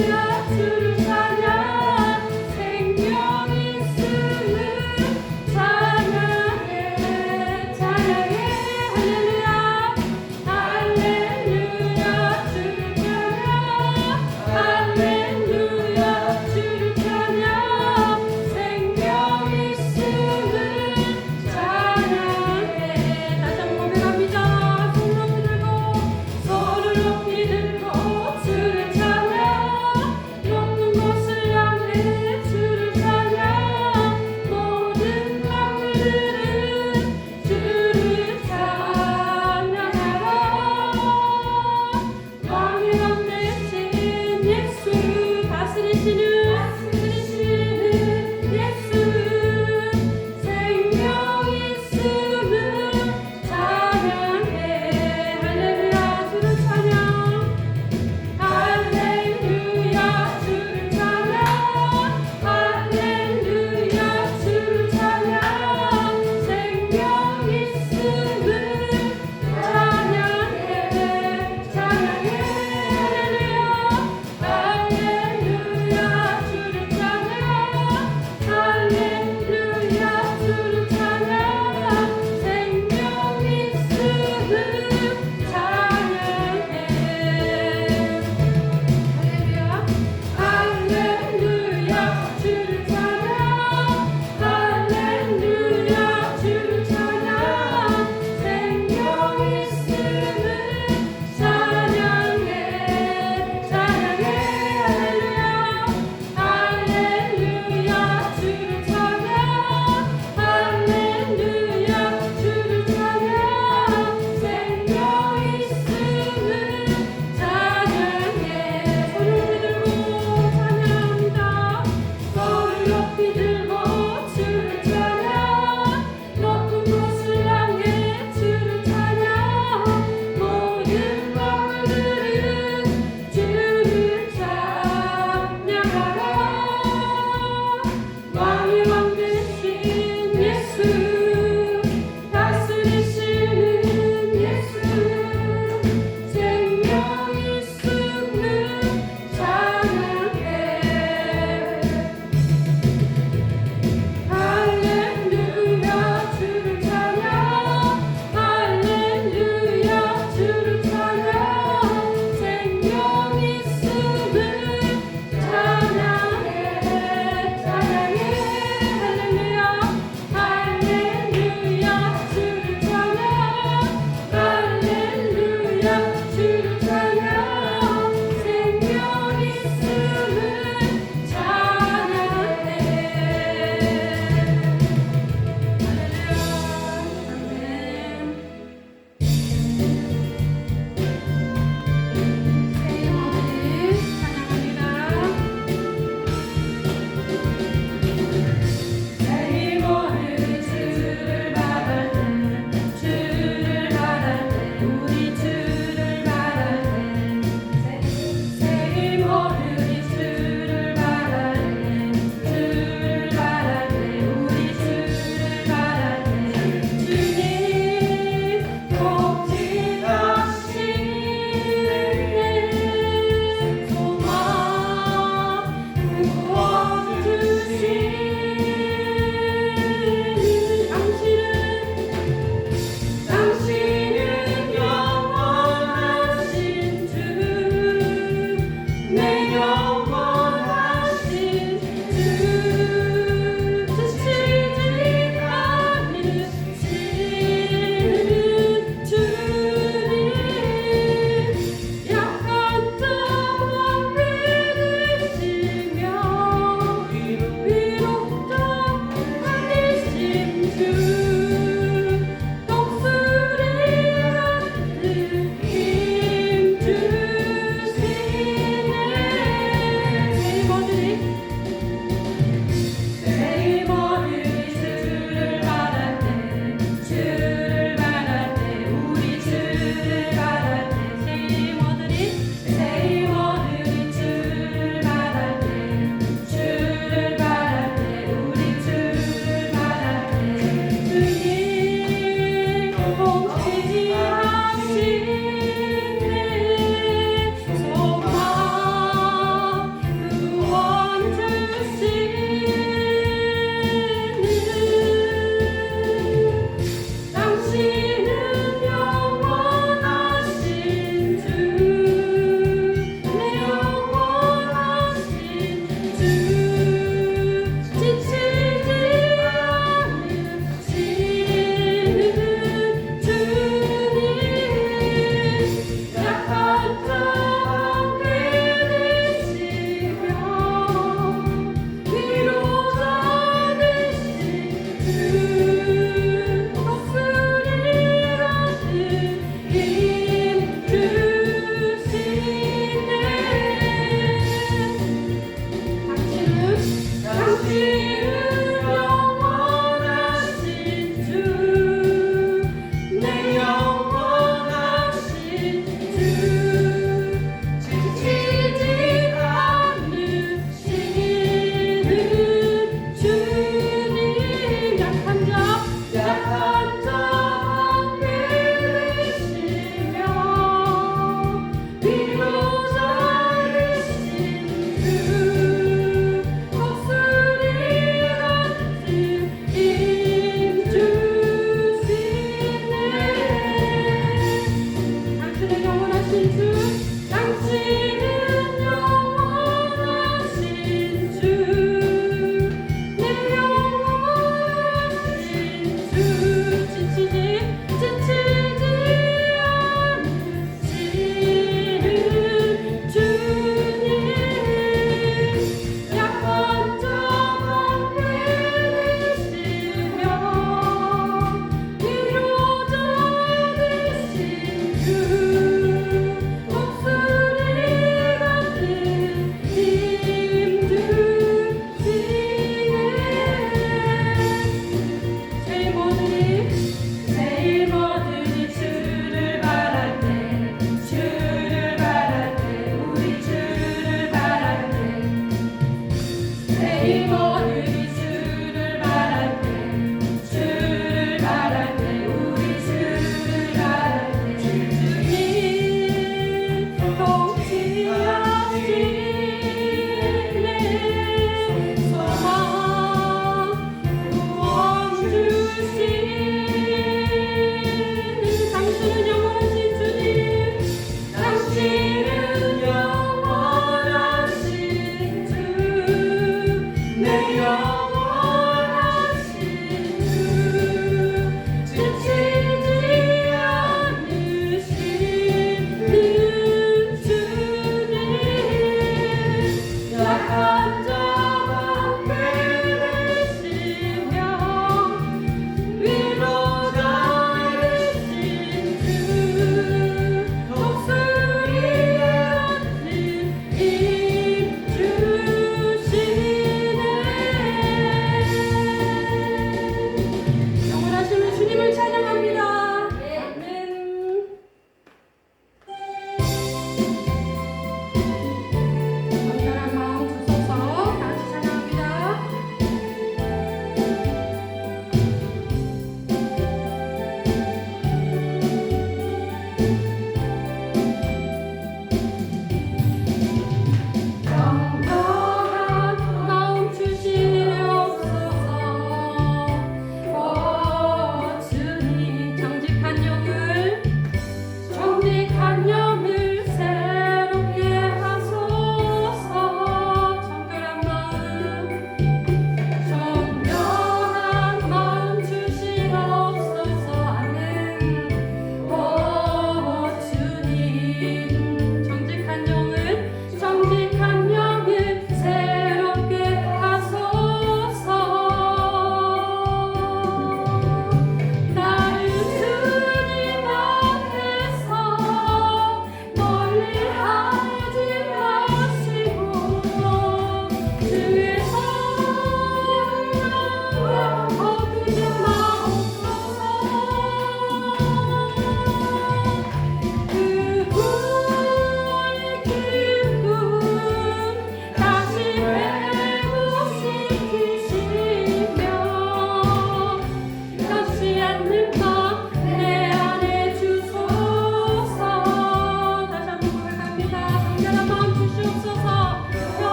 주를 찬양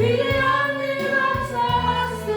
위대한 일 감사하세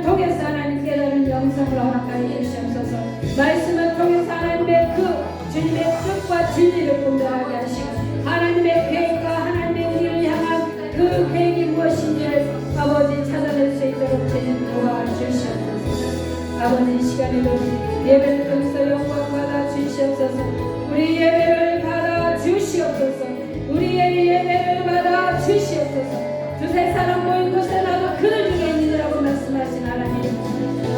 말씀을 통해서 하나님의 그 주님의 뜻과 진리를 분별하게 하시고 하나님의 계획과 하나님의 우리를 향한 그 계획이 무엇인지를 아버지 찾아낼 수 있도록 주님 도와주시옵소서. 아버지 이 시간에도 예배를 통해서 영광 받아 주시옵소서. 우리 예배를 받아 주시옵소서. 우리의 예배를 받아 주시옵소서. 두세 사람 모인 곳에 나도 그들 중에 있느라고 말씀하신 하나님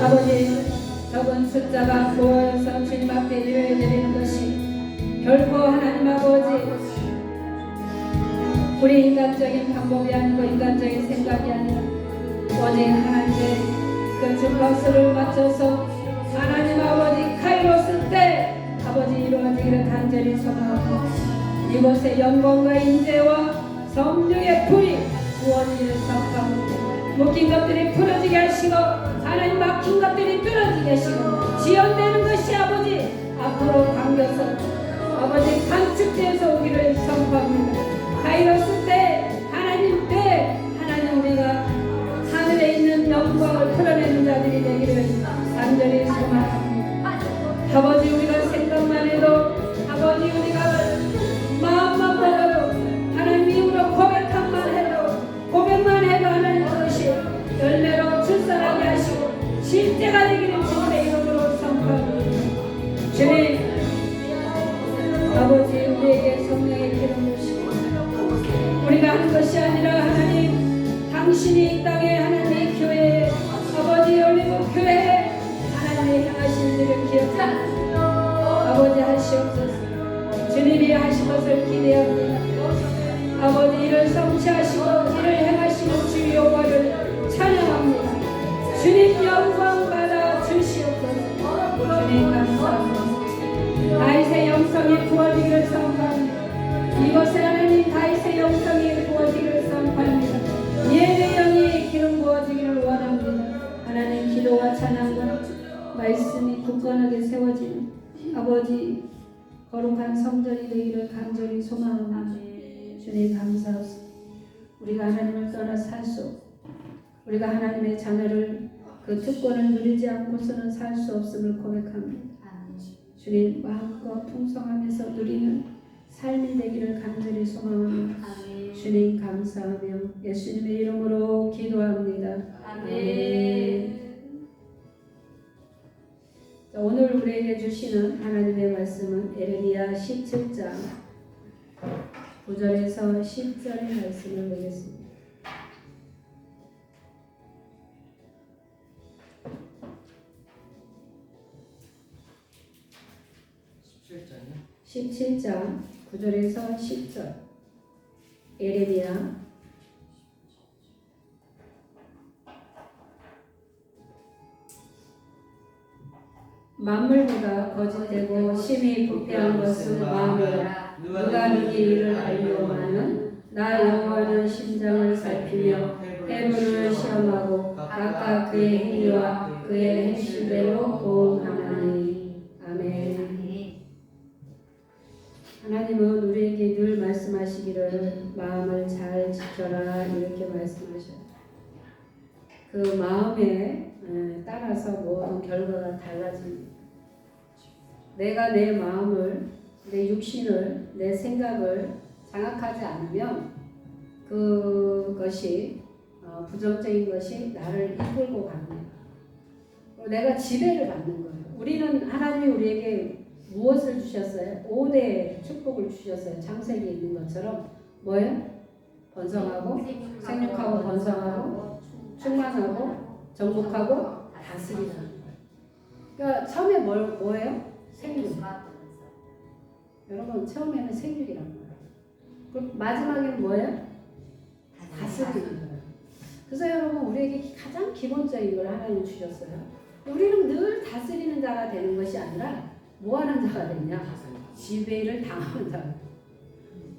아버지 적은 숫자가 모여서 주님 앞에 예배드리는 것이 결코 하나님 아버지 우리 인간적인 방법이 아니고 인간적인 생각이 아니라 오직 하나님의 그 주파수를 맞춰서 하나님 아버지 카이로스 때 아버지 이루어지기를 간절히 소망하고 이곳에 영광과 인재와 성령의 불이 구원을 선포하고 묶인 것들이 풀어지게 하시고 하나님 막힌 것들이 뚫어지게 하시고 지연되는 것이 아버지 앞으로 당겨서 아버지 단축되어서 오기를 선포합니다. 카이로스 때 하나님 때 하나님 우리가 하늘에 있는 영광을 풀어내는 자들이 되기를 간절히 소망합니다. 아버지 우리가 생각만 해도 아버지 우리가 마음만 먹어도 하나님 이후로 고백만 해도 하나님 그것이 열매로 출산하게 하시고 실제가 되기를 주님의 이름으로 선포합니다. 주님 아버지 우리에게 성령의 기름 주시고 우리가 하는 것이 아니라 하나님 당신이 이 땅에 하나님의 교회에 아버지 올리브 교회에 하나님의 향하신 일을 기억합니다. 아버지 하시옵소서. 주님이 하신 것을 기대합니다. 아버지 이를 성취하시고 이를 행하시는 주 여호와를 찬양합니다. 주님 영광 받아 주시옵소서. 주님 감사합니다. 다윗의 영성이 부어지기를 선포합니다. 이곳에 하나님 다윗의 영성이 부어지기를 선포합니다. 예의 영이 기름 부어지기를 원합니다. 하나님 기도와 찬양과 말씀이 굳건하게 세워지는 아버지 거룩한 성전이 되기를 간절히 소망합니다. 주님 감사합니다. 우리가 하나님을 떠나 살 수 없고 우리가 하나님의 자녀를 그 특권을 누리지 않고서는 살 수 없음을 고백합니다. 주님 마음껏 풍성하면서 누리는 삶이 되기를 간절히 소망합니다. 주님 감사하며 예수님의 이름으로 기도합니다. 아멘. 오늘 우리에게 주시는 하나님의 말씀은 에레미야 17장 9절에서 10절의 말씀을 보겠습니다. (17장이요) 17장 9절에서 10절 에레미야 만물보다 거짓되고 심히 부패한 것은 마음이라 누가 능히 이를 알려오마는 나 여호와는 심장을 살피며 해문을 시험하고 각각 그의 행위와 그의 행실대로 보응하나니. 아멘. 하나님은 우리에게 늘 말씀하시기를 마음을 잘 지켜라 이렇게 말씀하셔요. 그 마음에 따라서 모든 결과가 달라집니다. 내가 내 마음을, 내 육신을, 내 생각을 장악하지 않으면 그것이 부정적인 것이 나를 이끌고 갑니다. 내가 지배를 받는 거예요. 우리는 하나님이 우리에게 무엇을 주셨어요? 5대 축복을 주셨어요. 창세기에 있는 것처럼 뭐예요? 번성하고 생육하고 번성하고 충만하고 정복하고 다스리라는 거예요. 그러니까 처음에 뭐예요? 생육. 여러분 처음에는 생육이란 거예요. 그럼 마지막에는 뭐예요? 다스리는 거예요. 그래서 여러분 우리에게 가장 기본적인 걸 하나님 주셨어요. 우리는 늘 다스리는 자가 되는 것이 아니라 뭐 하는 자가 되냐? 지배를 당하는 자.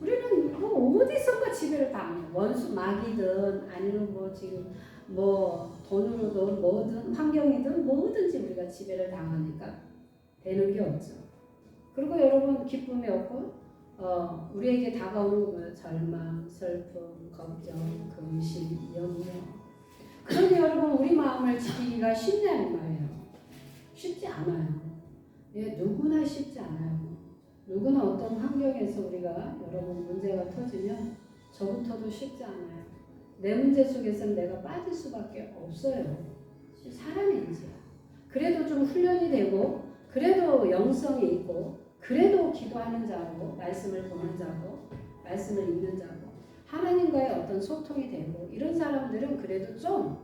우리는 뭐 어디선가 지배를 당해요. 원수 마귀든 아니면 뭐 지금 뭐 돈으로든 뭐든 환경이든 뭐든지 우리가 지배를 당하니까 되는 게 없죠. 그리고 여러분 기쁨이 없고 우리에게 다가오는 거예요. 절망, 슬픔, 걱정, 근심, 염려. 그러니 여러분 우리 마음을 지키기가 쉽냐는 말이에요. 쉽지 않아요. 예, 누구나 쉽지 않아요. 누구나 어떤 환경에서 우리가 여러분 문제가 터지면 저부터도 쉽지 않아요. 내 문제 속에서는 내가 빠질 수밖에 없어요. 사람인지야. 그래도 좀 훈련이 되고 그래도 영성이 있고 그래도 기도하는 자고 말씀을 보는 자고 말씀을 읽는 자고 하나님과의 어떤 소통이 되고 이런 사람들은 그래도 좀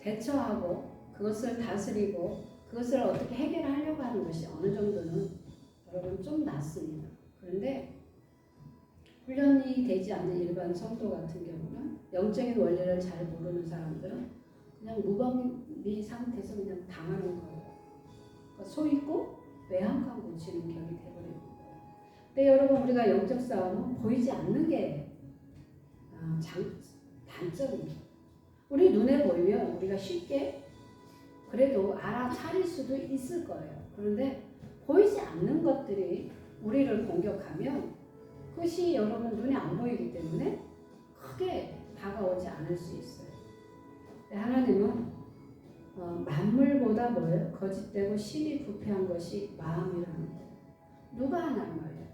대처하고 그것을 다스리고 그것을 어떻게 해결하려고 하는 것이 어느 정도는 여러분 좀 낫습니다. 그런데 훈련이 되지 않는 일반 성도 같은 경우는 영적인 원리를 잘 모르는 사람들은 그냥 무방비 상태에서 그냥 당하는 거예요. 그러니까 소 있고 매 한 칸 고치는 격이 되버리는 거예요. 근데 여러분 우리가 영적 싸움은 보이지 않는 게 단점입니다. 우리 눈에 보이면 우리가 쉽게 그래도 알아차릴 수도 있을 거예요. 그런데 보이지 않는 것들이 우리를 공격하면 그것이 여러분 눈에 안 보이기 때문에 크게 다가오지 않을 수 있어요. 하나님은 만물보다 뭐예요? 거짓되고 심히 부패한 것이 마음이라는 거예요. 누가 하나는 말이에요?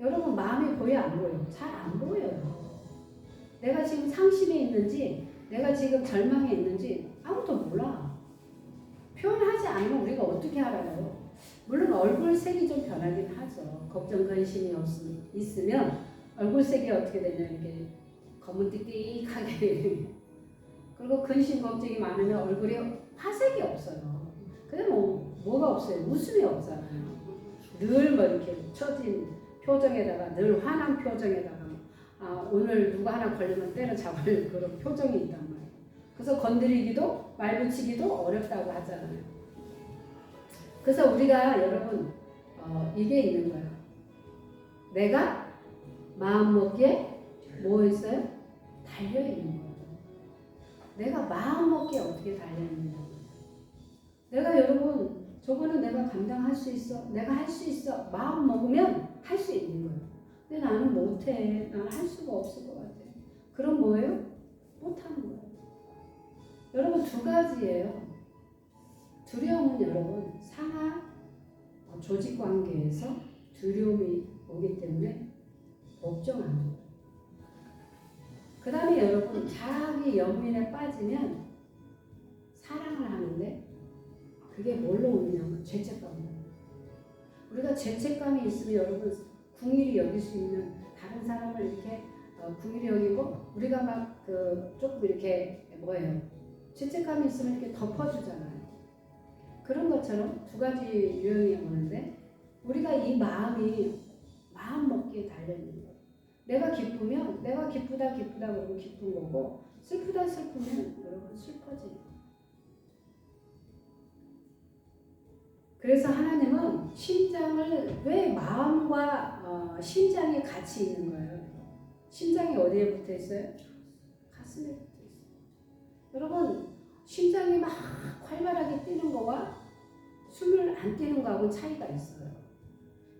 여러분 마음이 보여 안 보여? 잘 안 보여요. 내가 지금 상심에 있는지 내가 지금 절망에 있는지 아무도 몰라. 표현하지 않으면 우리가 어떻게 알아요? 물론 얼굴색이 좀 변하긴 하죠. 걱정 근심이 있으면 얼굴색이 어떻게 되냐 이렇게 검은 띡띡하게 그리고 근심 걱정이 많으면 얼굴에 화색이 없어요. 근데 뭐가 없어요? 웃음이 없잖아요. 늘 뭐 이렇게 처진 표정에다가 늘 화난 표정에다가 오늘 누가 하나 걸리면 때려잡을 그런 표정이 있단 말이에요. 그래서 건드리기도 말 붙이기도 어렵다고 하잖아요. 그래서 우리가 여러분 이게 있는 거예요. 내가 마음먹기에 뭐 있어요? 달려있는 거예요. 내가 마음먹기에 어떻게 달려있느냐. 내가 여러분 저거는 내가 감당할 수 있어. 내가 할 수 있어. 마음 먹으면 할 수 있는 거예요. 근데 나는 못해. 나는 할 수가 없을 것 같아. 그럼 뭐예요? 못하는 거예요. 여러분 두 가지예요. 두려움은 여러분 상하 조직 관계에서 두려움이 오기 때문에 걱정하는 거예요. 그 다음에 여러분 자기 연민에 빠지면 사랑을 하는데 그게 뭘로 오느냐면 죄책감이에요. 우리가 죄책감이 있으면 여러분 궁일이 여길 수 있는 다른 사람을 이렇게 궁일이 여기고 우리가 막 조금 이렇게 뭐예요? 죄책감이 있으면 이렇게 덮어주잖아요. 그런 것처럼 두 가지 유형이 오는데 우리가 이 마음이 마음 먹기에 달려있는 거예요. 내가 기쁘면 내가 기쁘다 그러고 기쁜 거고 슬프다 슬프면 여러분 슬퍼지는 거예요. 그래서 하나님은 심장을 왜 마음과 심장이 같이 있는 거예요. 심장이 어디에 붙어 있어요? 가슴에 붙어 있어요. 여러분 심장이 막 활발하게 뛰는 거와 숨을 안 뛰는 거하고 차이가 있어요.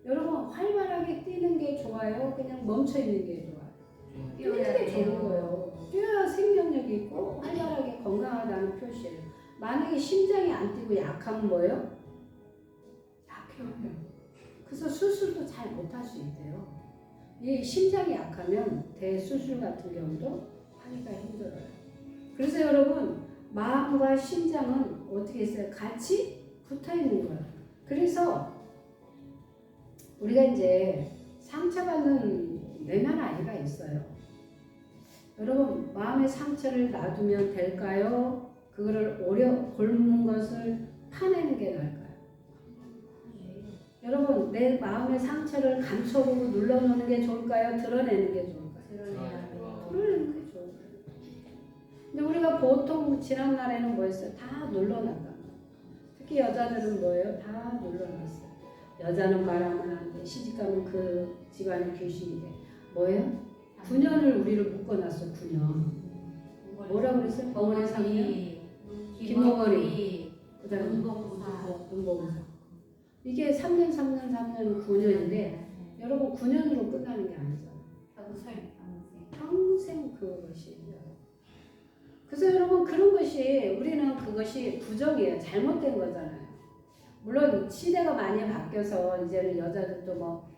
여러분 활발하게 뛰는 게 좋아요? 그냥 멈춰 있는 게 좋아요? 뛰는 게 좋은 거예요. 뛰어야 생명력이 있고 활발하게 건강하다는 표시예요. 만약에 심장이 안 뛰고 약하면 뭐예요? 그래서 수술도 잘 못할 수 있대요. 이 심장이 약하면 대수술 같은 경우도 하기가 힘들어요. 그래서 여러분 마음과 심장은 어떻게 했어요? 같이 붙어 있는 거예요. 그래서 우리가 이제 상처받는 내면 아이가 있어요. 여러분 마음의 상처를 놔두면 될까요? 그거를 곪는 것을 파내는 게 나을까요? 여러분 내 마음의 상처를 감춰보고 눌러놓는 게 좋을까요? 드러내는 게 좋을까요? 드러내는 게 좋을까요? 근데 우리가 보통 지난날에는 뭐 했어요? 다 눌러놨단 말이에요. 특히 여자들은 뭐예요? 다 눌러놨어요. 여자는 말하면 안 돼. 시집가면 그 집안의 귀신이 돼. 뭐예요? 9년을 우리를 묶어놨어. 9년. 뭐라 그랬어요? 벙어리 3년? 김어거리. 그 다음에 운봉사. 이게 3년, 9년인데 여러분 9년으로 끝나는 게 아니잖아요. 평생 그것이. 그래서 여러분 그런 것이 우리는 그것이 부정이에요. 잘못된 거잖아요. 물론 시대가 많이 바뀌어서 이제는 여자들도 뭐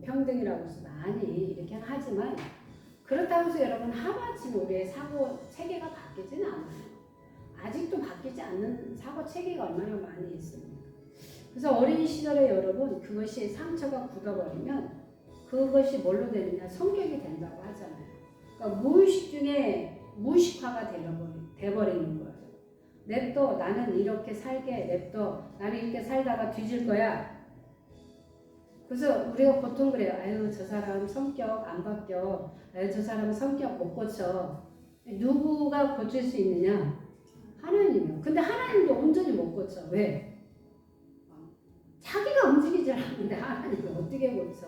평등이라고 해서 많이 이렇게 하지만 그렇다고 해서 여러분 하루아침에 우리의 사고 체계가 바뀌지는 않아요. 아직도 바뀌지 않는 사고 체계가 얼마나 많이 있습니까? 그래서 어린 시절에 여러분 그것이 상처가 굳어버리면 그것이 뭘로 되느냐? 성격이 된다고 하잖아요. 그러니까 무의식 중에 무의식화가 돼버리는 거예요. 냅둬 나는 이렇게 살게 냅둬 나는 이렇게 살다가 뒤질 거야. 그래서 우리가 보통 그래요. 아유 저 사람 성격 안 바뀌어. 아유 저 사람 성격 못 고쳐. 누구가 고칠 수 있느냐? 하나님이요. 근데 하나님도 온전히 못 고쳐. 왜? 자기가 움직이질 않는데 하나님이 어떻게 고쳐?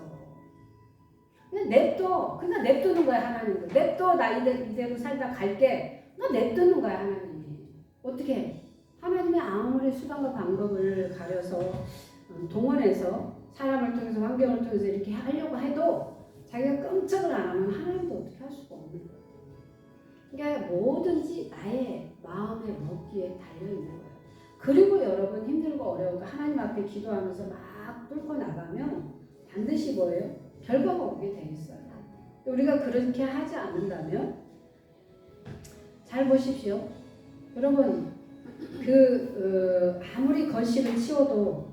그냥 냅둬. 그냥 냅두는 거야 하나님도. 냅둬 나 이대로 살다 갈게. 너 냅두는 거야 하나님이. 어떻게 해? 하나님의 아무리 수단과 방법을 가려서 동원해서 사람을 통해서 환경을 통해서 이렇게 하려고 해도 자기가 끔찍을 안 하면 하나님도 어떻게 할 수가 없는 거예요. 그러니까 뭐든지 나의 마음의 먹기에 달려있는 거예요. 그리고 여러분 힘들고 어려운 거 하나님 앞에 기도하면서 막 뚫고 나가면 반드시 뭐예요? 결과가 오게 돼 있어요. 우리가 그렇게 하지 않는다면 잘 보십시오. 여러분 아무리 거실을 치워도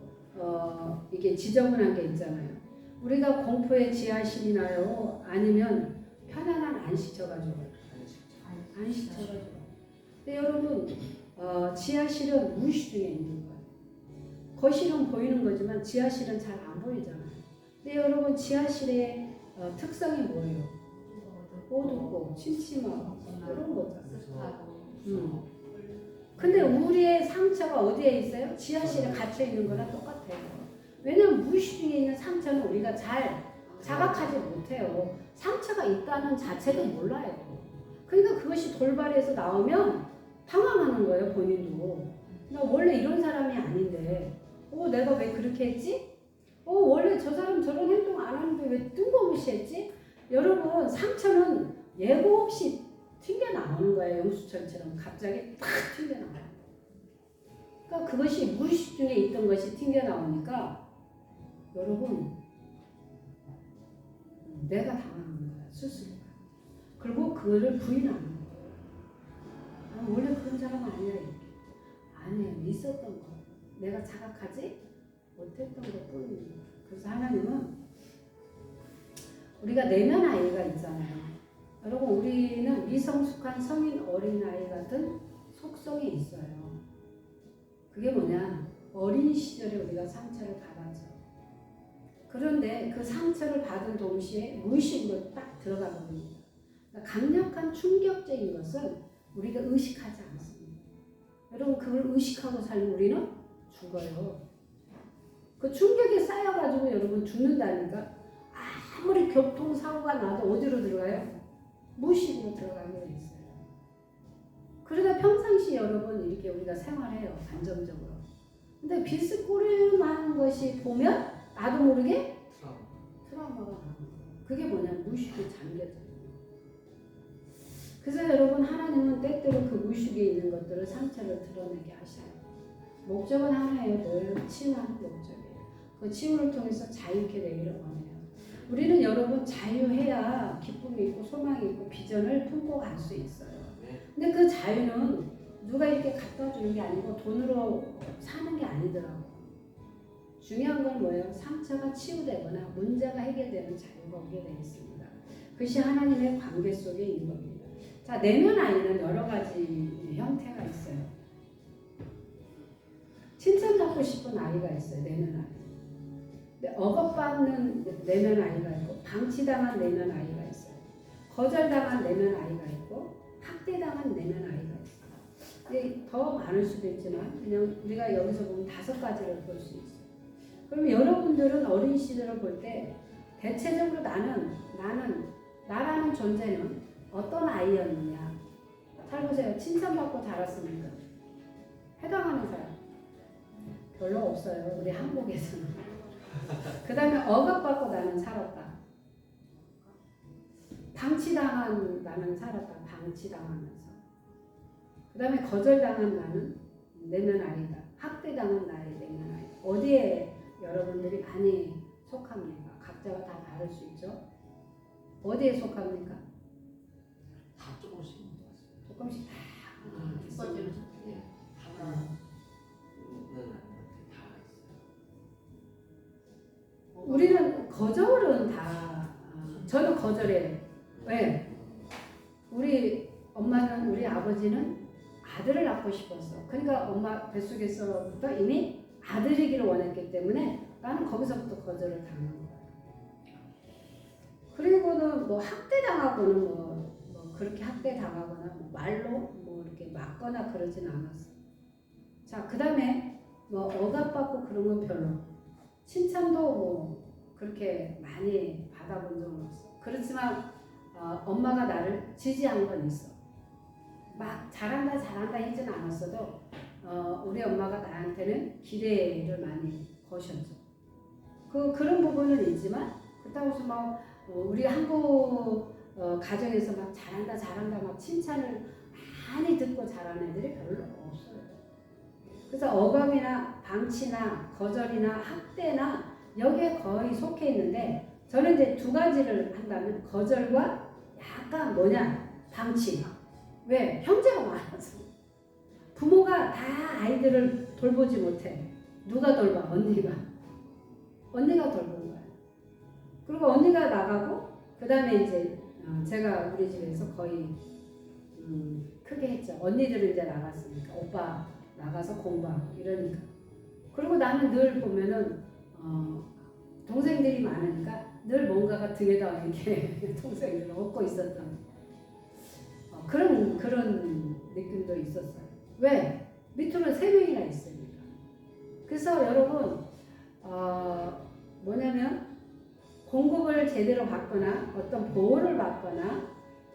이게 지저분한 게 있잖아요. 우리가 공포에 지하실이 나요? 아니면 편안한 안식처가 좋아요? 안식처가 좋아요. 근데 여러분 지하실은 무의식 중에 있는 거예요. 거실은 보이는 거지만 지하실은 잘 안 보이잖아요. 근데 여러분 지하실의 특성이 뭐예요? 어둡고 침침하고 그런 거잖아요. 근데 우리의 상처가 어디에 있어요? 지하실에 갇혀 있는 거랑 똑같아요. 왜냐면 무의식 중에 있는 상처는 우리가 잘 자각하지 못해요. 상처가 있다는 자체도 몰라요. 그러니까 그것이 돌발해서 나오면 당황하는 거예요, 본인도. 나 원래 이런 사람이 아닌데, 내가 왜 그렇게 했지? 원래 저 사람 저런 행동 안 하는데 왜 뜬금없이 했지? 여러분, 상처는 예고 없이 튕겨나오는 거예요. 영수철처럼 갑자기 탁 튕겨나와요. 그러니까 그것이 무의식 중에 있던 것이 튕겨나오니까 여러분 내가 당하는 거야. 스스로가. 그리고 그거를 부인하는 거예요. 원래 그런 사람 아니야 이렇게. 아니에요. 있었던 거. 내가 자각하지 못했던 것뿐이에요. 그래서 하나님은 우리가 내면 아이가 있잖아요. 여러분 우리는 미성숙한 성인 어린아이 같은 속성이 있어요. 그게 뭐냐? 어린 시절에 우리가 상처를 받았죠. 그런데 그 상처를 받은 동시에 무의식으로 딱 들어가 버립니다. 그러니까 강력한 충격적인 것은 우리가 의식하지 않습니다. 여러분 그걸 의식하고 살면 우리는 죽어요. 그 충격이 쌓여가지고 여러분 죽는다니까. 아무리 교통사고가 나도 어디로 들어가요? 무의식으로 들어가게 돼 있어요. 그러다 평상시 여러분 이렇게 우리가 생활해요. 안정적으로. 근데 비스코리만 것이 보면 나도 모르게 트라우마가 나는 거예요. 그게 뭐냐? 무의식에 잠겨져요. 그래서 여러분 하나님은 때때로 그 무의식에 있는 것들을 상처를 드러내게 하셔요. 목적은 하나예요. 늘 치유하는 목적이에요. 그 치유를 통해서 자유케 되기를 원해요. 우리는 여러분 자유해야 기쁨이 있고 소망이 있고 비전을 품고 갈 수 있어요. 근데 그 자유는 누가 이렇게 갖다 주는 게 아니고 돈으로 사는 게 아니더라고요. 중요한 건 뭐예요? 상처가 치유되거나 문제가 해결되는 자유가 오게 되어 있습니다. 그것이 하나님의 관계 속에 있는 겁니다. 자, 내면 아이는 여러 가지 형태가 있어요. 칭찬받고 싶은 아이가 있어요. 내면 아이. 억압받는 내면 아이가 있고 방치당한 내면 아이가 있어요. 거절당한 내면 아이가 있고 학대당한 내면 아이가 있어요. 근데 더 많을 수도 있지만 그냥 우리가 여기서 보면 5가지를 볼 수 있어요. 그럼 여러분들은 어린 시절을 볼 때 대체적으로 나라는 존재는 어떤 아이였느냐? 잘 보세요. 칭찬받고 자랐습니까? 해당하는 사람 별로 없어요. 우리 한국에서는. 그 다음에 억압받고 나는 살았다. 방치당한 나는 살았다. 방치당하면서. 그 다음에 거절당한 나는 내면 아이다. 학대당한 나의 내면 어디에 여러분들이 많이 속합니까? 각자가 다 다를 수 있죠. 어디에 속합니까? 다 조금씩 있는 것 같습니다. 조금씩 다. 첫 번째는 예, 하나는 아닌 것 같아요. 다 있어요. 우리는 거절은 다 저는 거절해요. 왜? 우리 엄마는 우리 아버지는 아들을 낳고 싶었어. 그러니까 엄마 뱃속에서부터 이미 아들이기를 원했기 때문에 나는 거기서부터 거절을 당한 거야. 그리고는 뭐 학대당하고는 뭐 그렇게 학대당하거나 뭐 말로 뭐 이렇게 맞거나 그러진 않았어. 자, 그 다음에 뭐 억압받고 그런 건 별로. 칭찬도 뭐 그렇게 많이 받아본 적은 없어. 그렇지만 엄마가 나를 지지한 건 있어. 막 잘한다 하진 않았어도 우리 엄마가 나한테는 기대를 많이 거셨죠. 그런 부분은 있지만 그렇다고 해서 막 우리 한국 가정에서 막 잘한다 막 칭찬을 많이 듣고 자란 애들이 별로 없어요. 그래서 억압이나 방치나 거절이나 학대나 여기에 거의 속해 있는데 저는 이제 두 가지를 한다면 거절과 약간 방치. 왜? 형제가 많아서 부모가 다 아이들을 돌보지 못해. 누가 돌봐? 언니가 돌보는 거야. 그리고 언니가 나가고 그 다음에 이제 제가 우리 집에서 거의 크게 했죠. 언니들은 이제 나갔으니까 오빠 나가서 공부하고 이러니까. 그리고 나는 늘 보면은 동생들이 많으니까 늘 뭔가가 등에다 이렇게 동생들을 업고 있었던 그런 느낌도 있었어요. 왜? 밑으로 3명이나 있으니까. 그래서 여러분 뭐냐면 공급을 제대로 받거나 어떤 보호를 받거나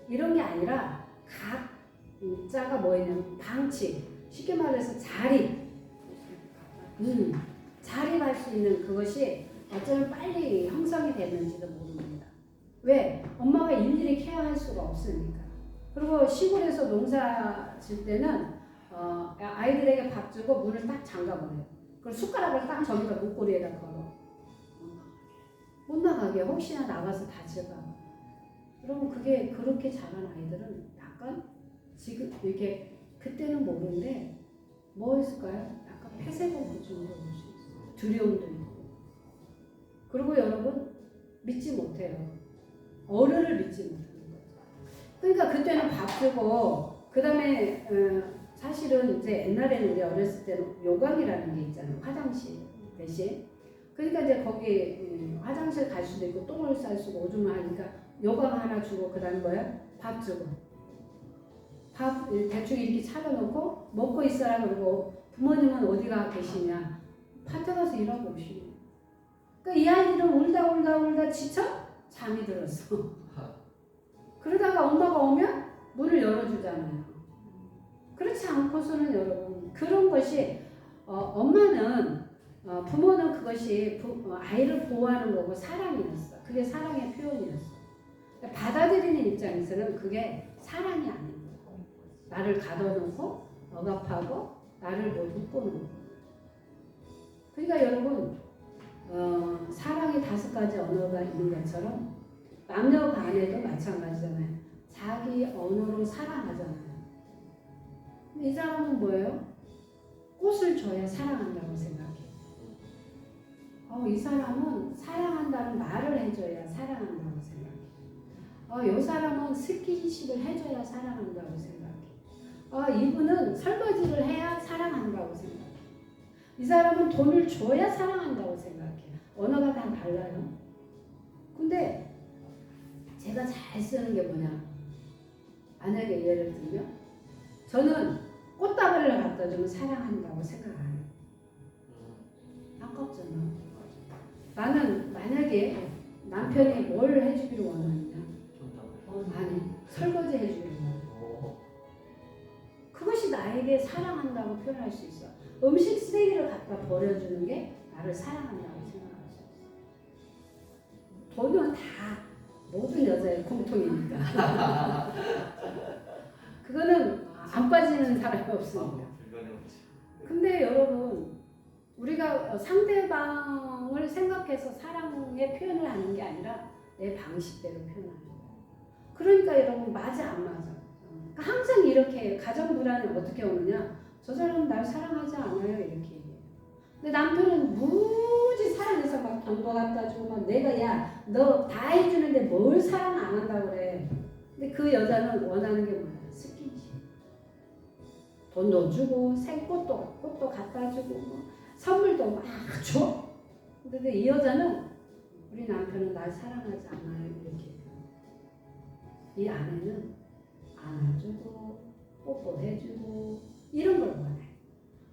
이런 게 아니라 각자가 뭐냐면 방치, 쉽게 말해서 자립할 수 있는 그것이 어쩌면 빨리 형성이 됐는지도 모릅니다. 왜? 엄마가 일일이 케어할 수가 없으니까. 그리고 시골에서 농사 질 때는 아이들에게 밥 주고 문을 딱 잠가버려요. 그리고 숟가락을 딱 저기다 목걸이에다 걸어. 못 나가게 혹시나 나가서 다칠까 봐. 그러면 그게 그렇게 자란 아이들은 약간 지금 이게 그때는 모르는데 뭐였을까요? 약간 폐쇄공포 정도 올 수 있어요. 두려움도 있고. 그리고 여러분 믿지 못해요. 어른을 믿지 못하는 거죠. 그러니까 그때는 밥 주고 그 다음에 사실은 이제 옛날에는 우리 어렸을 때는 요강이라는 게 있잖아요. 화장실 대신. 그러니까 이제 거기 화장실 갈 수도 있고 똥을 쌀 수고 오줌을 하니까 요강 하나 주고 그 다음에 뭐야? 밥 주고. 밥 대충 이렇게 차려놓고 먹고 있어라 그러고 부모님은 어디가 계시냐? 밭에 가서 일하고 오시고. 그러니까 이 아이들은 울다 지쳐 잠이 들었어. 그러다가 엄마가 오면 문을 열어주잖아요. 그렇지 않고서는 여러분 그런 것이 엄마는 부모는 그것이 아이를 보호하는 거고 사랑이었어. 그게 사랑의 표현이었어. 받아들이는 입장에서는 그게 사랑이 아닌 거고 나를 가둬놓고 억압하고 나를 뭐 묶어놓은 거. 그러니까 여러분 사랑이 5가지 언어가 있는 것처럼 남녀 간에도 마찬가지잖아요. 자기 언어로 사랑하잖아요. 근데 이 사람은 뭐예요? 꽃을 줘야 사랑한다고 생각해. 이 사람은 사랑한다는 말을 해줘야 사랑한다고 생각해. 이 사람은 스킨십을 해줘야 사랑한다고 생각해. 이분은 설거지를 해야 사랑한다고 생각해. 이 사람은 돈을 줘야 사랑한다고 생각해. 언어가 다 달라요. 근데 제가 잘 쓰는 게 뭐냐? 만약에 예를 들면 저는 꽃다발을 갖다 주면 사랑한다고 생각 안 해요. 아깝잖아. 나는 만약에 남편이 뭘 해주기를 원하느냐? 아니, 설거지 해주기를 원해. 그것이 나에게 사랑한다고 표현할 수 있어. 음식 쓰레기를 갖다 버려주는 게 나를 사랑한다고 생각할 수 있어. 돈은 다 모든 여자의 공통이니까. 그거는 안 빠지는 사람이 없습니다. 근데 여러분 우리가 상대방을 생각해서 사랑의 표현을 하는 게 아니라 내 방식대로 표현하는 거예요. 그러니까 여러분 맞아 안 맞아? 그러니까 항상 이렇게 가정 불안이 어떻게 오느냐? 저 사람은 날 사랑하지 않아요 이렇게 얘기해요. 근데 남편은 무지 사랑해서 막 돈도 갖다 주고 막 내가 야 너 다 해주는데 뭘 사랑 안 한다고 그래. 근데 그 여자는 원하는 게 뭐야? 스킨십. 돈도 주고 꽃도 갖다 주고 뭐 선물도 막 줘. 근데 이 여자는 우리 남편은 날 사랑하지 않아요 이렇게. 이 아내는 안아주고 뽀뽀해주고 이런 걸 원해.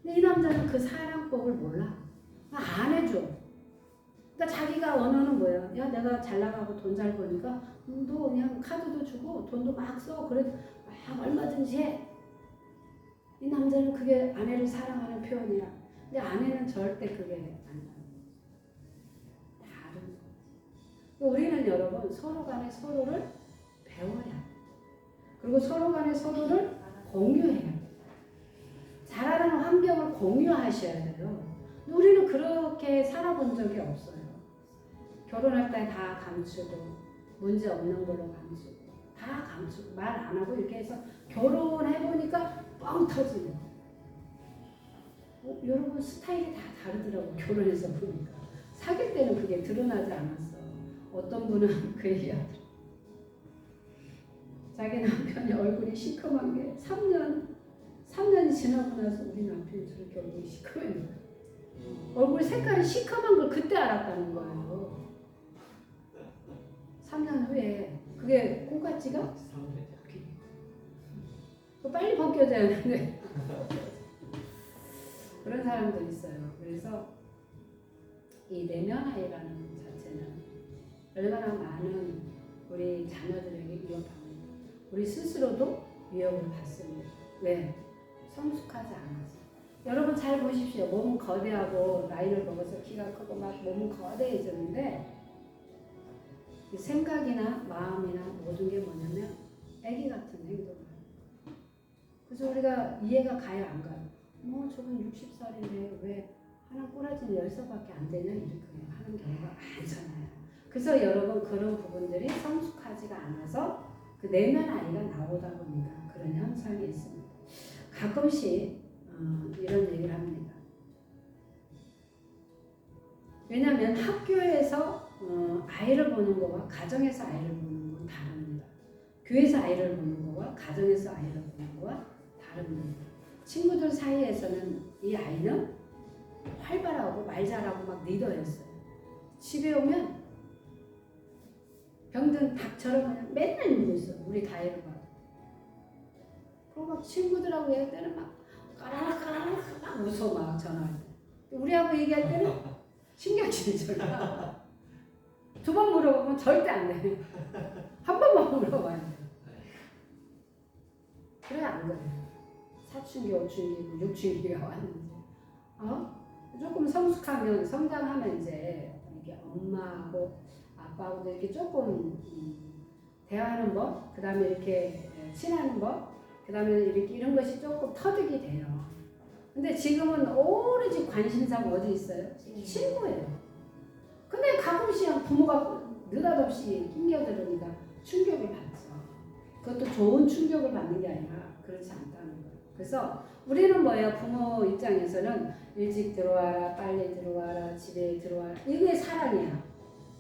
근데 이 남자는 그 사랑법을 몰라. 안 해줘. 그러니까 자기가 원하는 뭐야? 야 내가 잘 나가고 돈 잘 버니까 너 그냥 카드도 주고 돈도 막 써. 그래 막 얼마든지 해. 이 남자는 그게 아내를 사랑하는 표현이야. 근데 아내는 절대 그게 아니야. 다른 거. 우리는 여러분 서로 간에 서로를 배워야 돼. 그리고 서로 간에 서로를 공유해야 돼. 잘하는 환경을 공유하셔야 돼요. 우리는 그렇게 살아본 적이 없어요. 결혼할 때 다 감추고 문제 없는 걸로 감추고 다 감추고 말 안 하고 이렇게 해서 결혼해보니까 뻥 터지는 여러분 스타일이 다 다르더라고. 결혼해서 보니까 사귈 때는 그게 드러나지 않았어. 어떤 분은 그 얘기하더라고. 자기 남편이 얼굴이 시커먼 게 3년이 지나고 나서 우리 남편이 저렇게 얼굴이 시커맨 거야. 얼굴 색깔이 시커먼 걸 그때 알았다는 거예요. 3년 후에 그게 콩깍지가 빨리 벗겨져야 되는데 그런 사람들 있어요. 그래서 이 내면아이라는 자체는 얼마나 많은 우리 자녀들에게 위협합니다. 우리 스스로도 위협을 받습니다. 왜? 성숙하지 않아서. 여러분 잘 보십시오. 몸은 거대하고 나이를 먹어서 키가 크고 막 몸은 거대해졌는데 생각이나 마음이나 모든 게 뭐냐면 애기 같은 행동을 해요. 그래서 우리가 이해가 가요 안 가요? 뭐 저건 60살인데 왜 하나 꼬라지는 10살밖에 안 되냐 이렇게 하는 경우가 많잖아요. 그래서 여러분 그런 부분들이 성숙하지가 않아서 그 내면 아이가 나오다 보니까 그런 현상이 있습니다. 가끔씩 이런 얘기를 합니다. 왜냐하면 학교에서 아이를 보는 거와 가정에서 아이를 보는 건 다릅니다. 교회에서 아이를 보는 거와 가정에서 아이를 보는 거와 다릅니다. 친구들 사이에서는 이 아이는 활발하고 말 잘하고 막 리더였어요. 집에 오면 병든 닭처럼 그냥 맨날 울고 있어. 우리 다혜를 봐도. 그리고 막 친구들하고 얘기할 때는 막 까라락 막 웃어 막 전화할 때. 우리하고 얘기할 때는 신경 쓰지 절대. 두 번 물어보면 절대 안 돼. 한 번만 물어봐야 돼. 그래 안 그래. 사춘기, 오춘기, 육춘기가 왔는지. 조금 성숙하면 성장하면 이제 이게 엄마하고 아빠하고도 이렇게 조금 대화하는 법, 그 다음에 이렇게 친하는 법, 그 다음에 이렇게 이런 것이 조금 터득이 돼요. 근데 지금은 오로지 관심사가 어디 있어요? 친구예요. 근데 가끔씩 부모가 느닷없이 낑겨들으니까 충격을 받죠. 그것도 좋은 충격을 받는 게 아니라 그렇지 않다는 거예요. 그래서 우리는 뭐예요? 부모 입장에서는 일찍 들어와라, 빨리 들어와라, 집에 들어와라. 이게 사랑이야.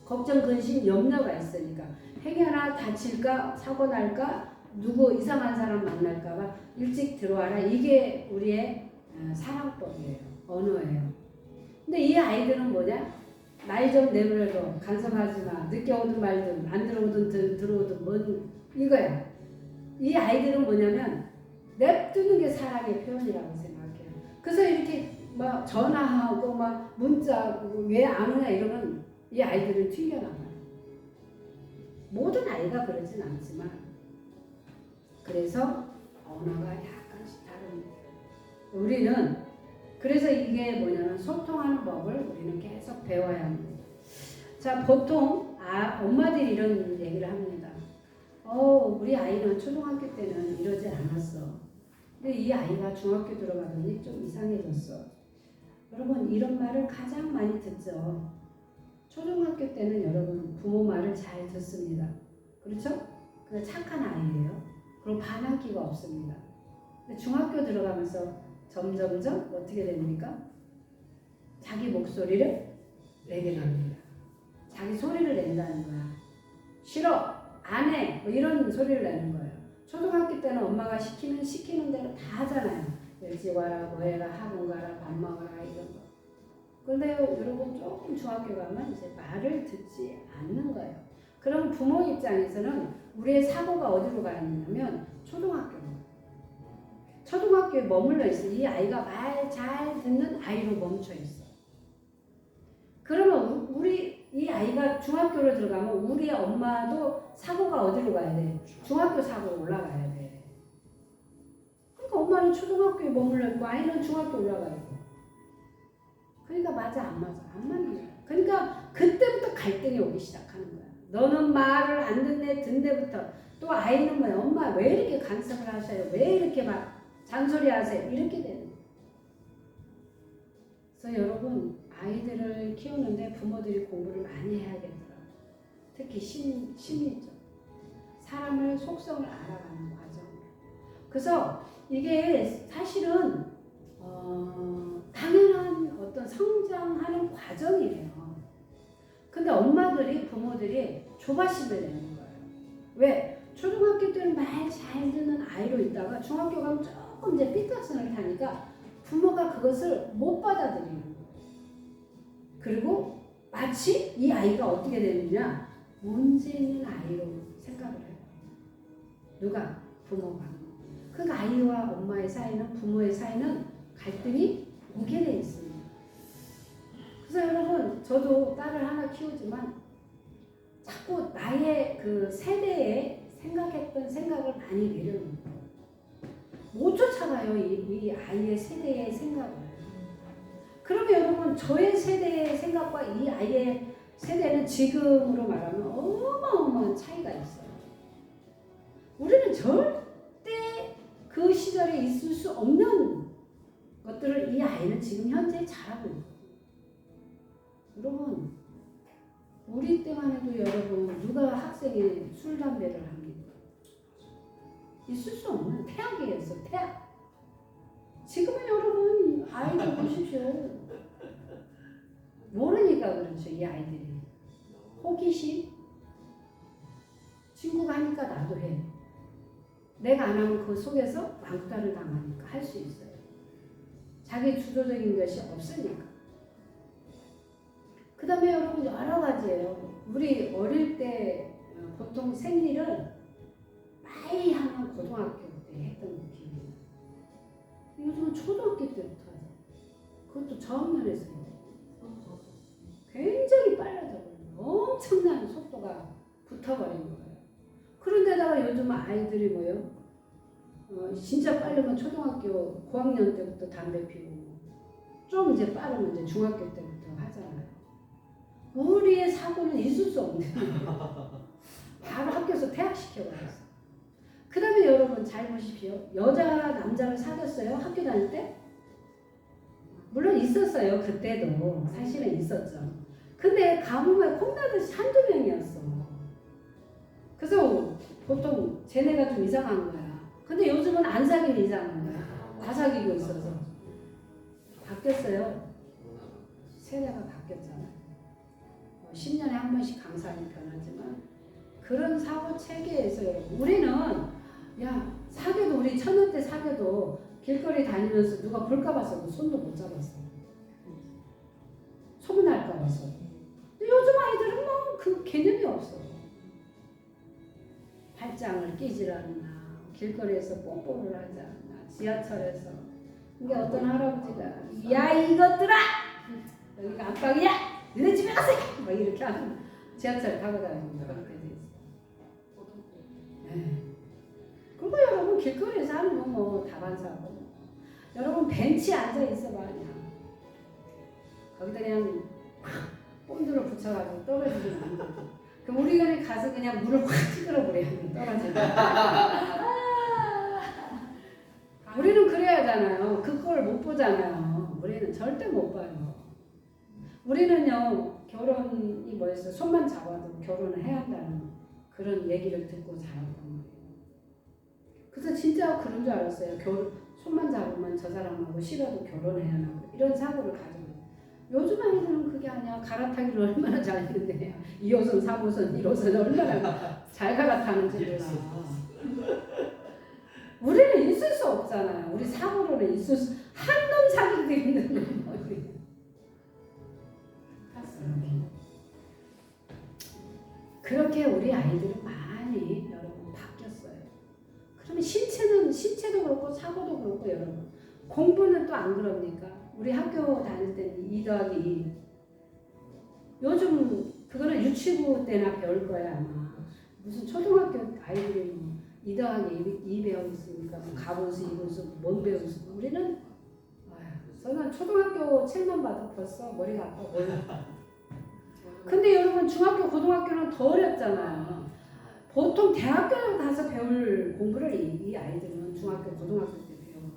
걱정, 근심, 염려가 있으니까. 행여나 다칠까, 사고 날까, 누구 이상한 사람 만날까봐 일찍 들어와라. 이게 우리의 사랑법이에요. 언어예요. 근데 이 아이들은 뭐냐? 날 좀 내버려둬. 간섭하지 마. 늦게 오든 말든 안 들어오든 들어오든 뭔 이거야. 이 아이들은 뭐냐면 냅두는 게 사랑의 표현이라고 생각해요. 그래서 이렇게 막 전화하고 막 문자 왜 안 오냐 이러면 이 아이들은 튕겨나가요. 모든 아이가 그러진 않지만 그래서 언어가 약간씩 다릅니다. 우리는 그래서 이게 뭐냐면 소통하는 법을 우리는 계속 배워야 합니다. 자, 보통 엄마들이 이런 얘기를 합니다. 우리 아이는 초등학교 때는 이러지 않았어. 근데 이 아이가 중학교 들어가더니 좀 이상해졌어. 여러분 이런 말을 가장 많이 듣죠. 초등학교 때는 여러분 부모 말을 잘 듣습니다. 그렇죠? 그 착한 아이예요. 그리고 반항기가 없습니다. 근데 중학교 들어가면서 점점점 어떻게 됩니까? 자기 목소리를 내게 됩니다. 자기 소리를 낸다는 거야. 싫어, 안 해, 뭐 이런 소리를 내는 거예요. 초등학교 때는 엄마가 시키면 시키는 대로 다 하잖아요. 일찍 와라, 뭐 해라, 학원 가라, 밥 먹어라 이런 거. 그런데 여러분 조금 중학교 가면 이제 말을 듣지 않는 거예요. 그럼 부모 입장에서는 우리의 사고가 어디로 가 있냐면 초등학교로. 초등학교에 머물러 있어. 이 아이가 말 잘 듣는 아이로 멈춰 있어. 그러면 우리 이 아이가 중학교로 들어가면 우리 엄마도 사고가 어디로 가야 돼? 중학교 사고로 올라가야 돼. 그러니까 엄마는 초등학교에 머물러 있고 아이는 중학교 올라가 있고. 그러니까 맞아 안 맞아 안 맞는 거야. 그러니까 그때부터 갈등이 오기 시작하는 거야. 너는 말을 안 듣네 듣네부터 또 아이는 뭐야 엄마 왜 이렇게 간섭을 하셔요? 왜 이렇게 막 잔소리 하세요? 이렇게 되는 거야. 그래서 여러분 아이들을 키우는데 부모들이 공부를 많이 해야겠더라고요. 특히 심리적 사람을 속성을 알아가는 과정. 그래서 이게 사실은 당연한 어떤 성장하는 과정이래요. 근데 엄마들이 부모들이 조바심을 내는 거예요. 왜? 초등학교 때는 말 잘 듣는 아이로 있다가 중학교 가면 조금 이제 삐딱선을 타니까 부모가 그것을 못 받아들이는 거예요. 그리고 마치 이 아이가 어떻게 되느냐 문제 있는 아이로 생각을 해요. 누가? 부모가. 그 아이와 엄마의 사이는 부모의 사이는 갈등이 오게 돼 있습니다. 그래서 여러분 저도 딸을 하나 키우지만 자꾸 나의 그 세대에 생각했던 생각을 많이 내려놓는 거예요. 못 쫓아가요 이 아이의 세대의 생각을. 그러면 여러분 저의 세대의 생각과 이 아이의 세대는 지금으로 말하면 어마어마한 차이가 있어요. 우리는 절대 그 시절에 있을 수 없는 것들을 이 아이는 지금 현재 잘하고 있거든요. 여러분 우리 때만 해도 여러분 누가 학생이 술 담배를 합니까? 있을 수 없는 태학이었어 태학. 지금은 여러분 아이들 보십시오. 모르니까 그렇죠. 이 아이들이 호기심 친구가 하니까 나도 해. 내가 안 하면 그 속에서 왕따를 당하니까 할 수 있어요. 자기 주도적인 것이 없으니까. 그 다음에 여러분 여러 가지예요. 우리 어릴 때 보통 생리를 많이 하면 고등학교 때 했던 거 기억이 나요. 요즘은 초등학교 때부터 하죠. 그것도 저학년에서 해요. 굉장히 빨라져버려요. 엄청난 속도가 붙어버린 거예요. 그런데다가 요즘 아이들이 뭐예요? 진짜 빠르면 초등학교 고학년 때부터 담배 피우고 좀 이제 빠르면 이제 중학교 때부터 하잖아요. 우리의 사고는 있을 수 없는 거예요. 바로 학교에서 퇴학시켜버렸어. 그 다음에 여러분 잘 보십시오. 여자 남자를 사귀었어요? 학교 다닐 때? 물론 있었어요. 그때도 사실은 있었죠. 근데 가뭄에 콩나듯이 한두 명이었어. 그래서 보통 쟤네가 좀 이상한 거야. 근데 요즘은 안 사귀면 이상한 거야. 다 사귀고 있어서. 바뀌었어요. 세대가 바뀌었잖아요. 10년에 한 번씩 강산이 변하지만 그런 사고 체계에서 우리는 야 사귀어도 우리 천년 때 사귀어도 길거리 다니면서 누가 볼까 봐서 손도 못 잡았어. 소문날까 봐서. 근데 요즘 아이들은 뭐 그 개념이 없어. 발장을 끼질 않나, 길거리에서 뽀뽀를 하지 않나, 지하철에서. 근데 어떤 할아버지가 야 이것들아! 여기가 안방이야! 너네 집에 가세요! 막 이렇게 하면 지하철 타고 다니는 그런 때도 있어. 네. 그리고 여러분 길거리에서 하는 거 뭐 다반사고. 여러분 벤치에 앉아 있어봐 그냥. 거기다 그냥 본드로 붙여가지고 떨어지면 안 되지. 그럼 우리가 가서 그냥 물을 확 찌그러버려야 떨어지면. 우리는 그래야 하잖아요. 그걸 못 보잖아요. 우리는 절대 못 봐요. 우리는요 결혼이 뭐였어? 손만 잡아도 결혼을 해야 한다는 그런 얘기를 듣고 자랐단 말이에요. 그래서 진짜 그런 줄 알았어요. 손만 잡으면 저 사람하고 싫어도 결혼해야 하나 이런 사고를 가지고 있어요. 요즘 아이들은 그게 아니야. 갈아타기를 얼마나 잘했는데 2호선, 3호선, 1호선 얼마나 잘 갈아타는지 몰라. 우리는 있을 수 없잖아요. 우리 사고로는 있을 수 한 놈 사기도 있는 거지. 그렇게 우리 아이들은 많이 여러분 바뀌었어요. 그러면 신체도 그렇고 사고도 그렇고 여러분 공부는 또 안 그럽니까? 우리 학교 다닐 때는 2 더하기 2 요즘 그거는 유치부 때나 배울 거야 아마. 무슨 초등학교 아이들이 뭐 2 더하기 2 배우겠습니까? 뭐 가분수, 이분수, 뭔 배우겠습니까? 우리는 저는 초등학교 책만 봐도 벌써 머리가 아파 몰라. 근데 여러분 중학교, 고등학교는 더 어렵잖아요. 보통 대학교 가서 배울 공부를 이 아이들은 중학교, 고등학교 때 배워요.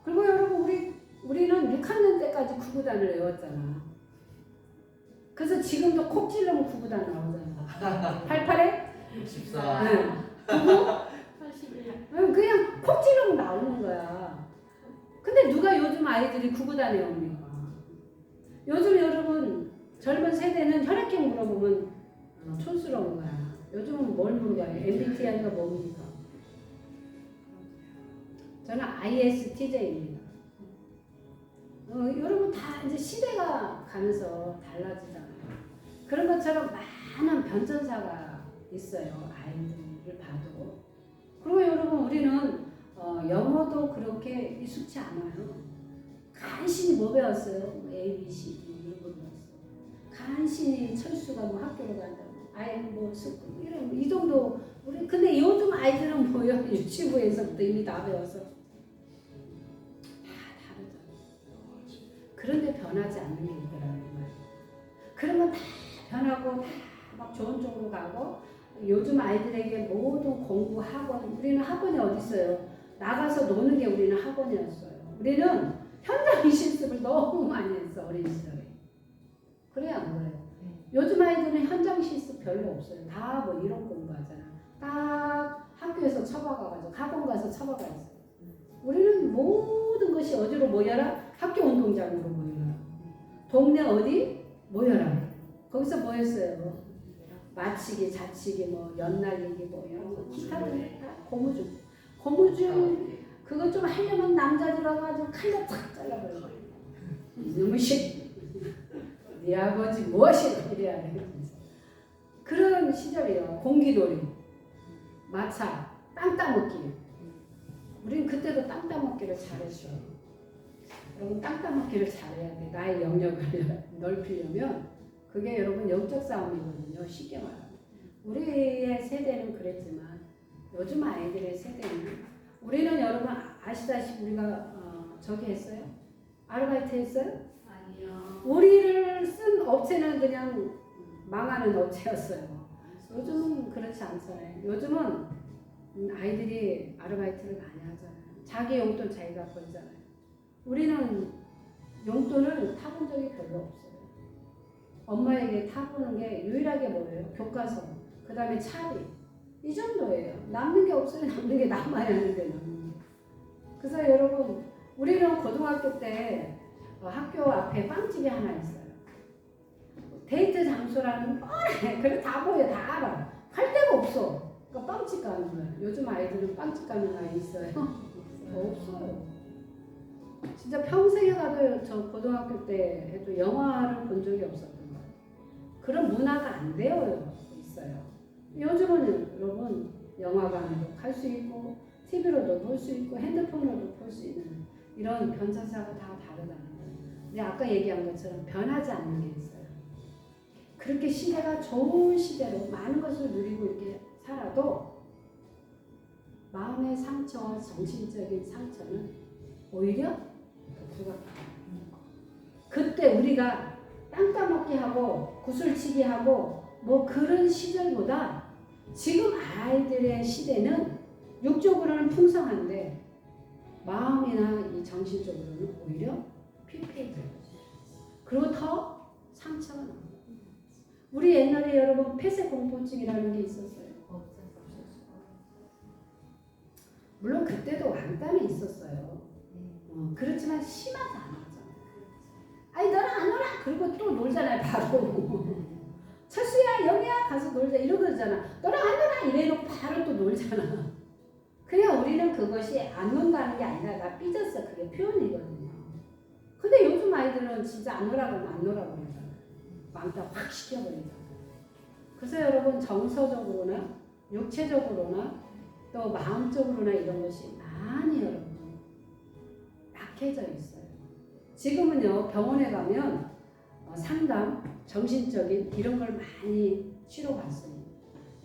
그리고 여러분 우리는 6학년 때까지 구구단을 외웠잖아. 그래서 지금도 콕 찔러면 구구단 나오잖아. 88에? 64. 네. 99? 그냥 콕 찔러면 나오는 거야. 근데 누가 요즘 아이들이 구구단 외웁니까? 요즘 여러분 젊은 세대는 혈액형 물어보면 촌스러운 거야. 요즘은 뭘 물어봐요? MBTI가 뭡니까? 저는 ISTJ입니다. 여러분 다 이제 시대가 가면서 달라지잖아요. 그런 것처럼 많은 변천사가 있어요. 아이들을 봐도. 그리고 여러분 우리는 영어도 그렇게 익숙치 않아요. 간신히 뭐 배웠어요? A, B, C, D 이런 거 배웠어요. 간신히 철수가 뭐 학교를 간다고. 아이 뭐 이런 이 정도 우리 근데 요즘 아이들은 뭐요? 유치부에서부터 이미 다 배워서 다 다르죠. 그런데 변하지 않는 게 있더라고요. 그러면 다 변하고 다 막 좋은 쪽으로 가고 요즘 아이들에게 모든 공부 학원 우리는 학원이 어디 있어요? 나가서 노는 게 우리는 학원이었어요. 우리는 현장 실습을 너무 많이 했어 어린 시절에. 그래야 안 그래요? 요즘 아이들은 현장 실습 별로 없어요. 다 뭐 이런 공부하잖아. 딱 학교에서 처박아가지고 학원 가서 처박아 있어요. 우리는 모든 것이 어디로 모여라? 학교 운동장으로 모여라. 동네 어디? 모여라. 거기서 뭐 했어요? 맞히기, 자치기, 뭐 연날리기 뭐 이런 거 기타들 다 고무줄. 그거 좀 하려면 남자들 와가지고 칼로 탁 잘라버려. 이놈의 네 아버지 무엇이 이래야 돼. 그런 시절이에요. 공기놀이, 마차, 땅 따먹기. 우리는 그때도 땅 따먹기를 잘했죠. 여러분 땅 따먹기를 잘해야 돼. 나의 영역을 넓히려면 그게 여러분 영적 싸움이거든요. 쉽게 말하면. 우리의 세대는 그랬지만 요즘 아이들의 세대는 우리는 여러분 아시다시피 우리가 저기 했어요? 아르바이트 했어요? 아니요. 우리를 쓴 업체는 그냥 망하는 업체였어요. 요즘은 그렇지 않잖아요. 요즘은 아이들이 아르바이트를 많이 하잖아요. 자기 용돈 자기가 벌잖아요. 우리는 용돈을 타본 적이 별로 없어요. 엄마에게 타보는 게 유일하게 뭐예요? 교과서, 그 다음에 차비 이 정도예요. 남는 게 없으면 남는 게 남아야 하는데 남는 게. 그래서 여러분 우리는 고등학교 때 학교 앞에 빵집이 하나 있어요. 데이트 장소라는 뻔해. 그래 다 보여. 다 알아. 갈 데가 없어. 그러니까 빵집 가는 거야. 요즘 아이들은 빵집 가는 아이 있어요? 없어요. 진짜 평생에 가도 저 고등학교 때 해도 영화를 본 적이 없었던 거예요. 그런 문화가 안 되어 있어요. 요즘은 여러분 영화관에도 갈 수 있고 TV로도 볼 수 있고 핸드폰으로도 볼 수 있는 이런 변천사가 다 다르다는 거예요. 근데 아까 얘기한 것처럼 변하지 않는 게 있어요. 그렇게 시대가 좋은 시대로 많은 것을 누리고 이렇게 살아도 마음의 상처와 정신적인 상처는 오히려 더 부각합니다. 그때 우리가 땅 따먹기 하고 구슬치기 하고 뭐 그런 시절보다 지금 아이들의 시대는 육적으로는 풍성한데 마음이나 이 정신적으로는 오히려 피폐해져요. 그리고 더 상처가 나요. 우리 옛날에 여러분 폐쇄 공포증이라는 게 있었어요. 물론 그때도 왕따는 있었어요. 그렇지만 심하지 않았잖아요. 아니 너랑 안 놀아. 그리고 또 놀잖아요. 바로. 철수야 영희야 가서 놀자 이러잖아. 너랑 안 놀아 이래놓고 바로 또 놀잖아. 그냥 우리는 그것이 안 논다는 게 아니라 나 삐졌어. 그게 표현이거든요. 근데 요즘 아이들은 진짜 안 놀아 그러면 안 놀아 버리잖아요. 왕따 확 시켜버리잖아요. 그래서 여러분 정서적으로나 육체적으로나 또 마음적으로나 이런 것이 많이 여러분 약해져 있어요. 지금은요 병원에 가면 상담, 정신적인 이런 걸 많이 치료받습니다.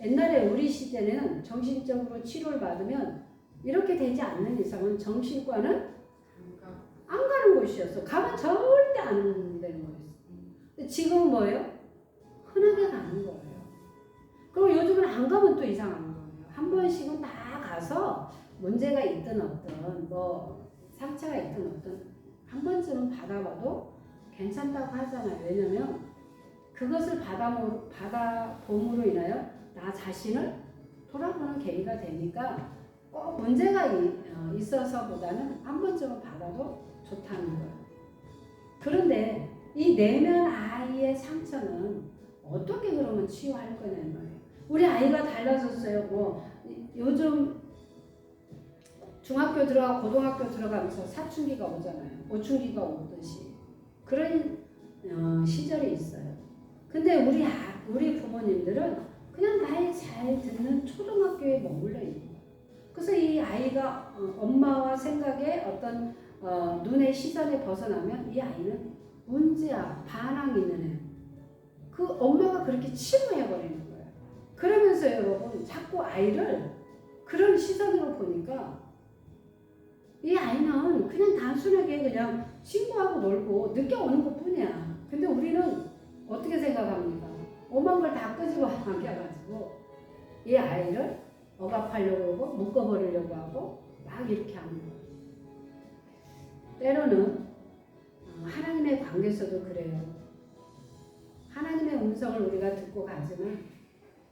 옛날에 우리 시대는 정신적으로 치료를 받으면 이렇게 되지 않는 이상은 정신과는 안 가는 곳이었어. 가면 절대 안 되는 거였어. 근데 지금은 뭐예요? 흔하게 가는 거예요. 그리고 요즘은 안 가면 또 이상한 거예요. 한 번씩은 다 가서 문제가 있든 없든 뭐 상처가 있든 없든 한 번쯤은 받아봐도 괜찮다고 하잖아요. 왜냐면 그것을 받아봄으로 인하여 나 자신을 돌아보는 계기가 되니까 꼭 문제가 있어서보다는 한 번쯤은 받아도 좋다는 거예요. 그런데 이 내면 아이의 상처는 어떻게 그러면 치유할 거냐는 거예요. 우리 아이가 달라졌어요. 뭐 요즘 중학교 들어가고 고등학교 들어가면서 사춘기가 오잖아요. 오춘기가 오듯이 그런 시절이 있어요. 근데 우리 부모님들은 그냥 나이 잘 듣는 초등학교에 머물러 있는 거예요. 그래서 이 아이가 엄마와 생각에 어떤 눈의 시선에 벗어나면 이 아이는 문제야, 반항이 있는 애. 그 엄마가 그렇게 치부해버리는 거예요. 그러면서 여러분 자꾸 아이를 그런 시선으로 보니까 이 아이는 그냥 단순하게 그냥 친구하고 놀고 늦게 오는 것 뿐이야. 근데 우리는 어떻게 생각합니까? 오만 걸 다 끄집어 안겨가지고 이 아이를 억압하려고 하고 묶어버리려고 하고 막 이렇게 하는 거예요. 때로는 하나님의 관계에서도 그래요. 하나님의 음성을 우리가 듣고 가지만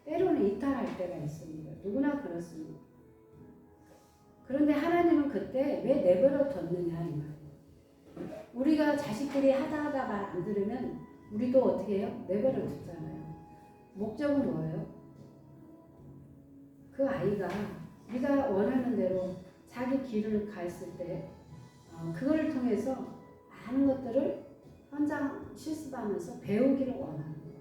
때로는 이탈할 때가 있습니다. 누구나 그렇습니다. 그런데 하나님은 그때 왜 내버려 뒀느냐 이 말이에요. 우리가 자식들이 하다 말 안 들으면 우리도 어떻게 해요? 내버려 두잖아요. 목적은 뭐예요? 그 아이가 우리가 원하는 대로 자기 길을 갔을 때 그걸 통해서 많은 것들을 현장 실습하면서 배우기를 원하는 거예요.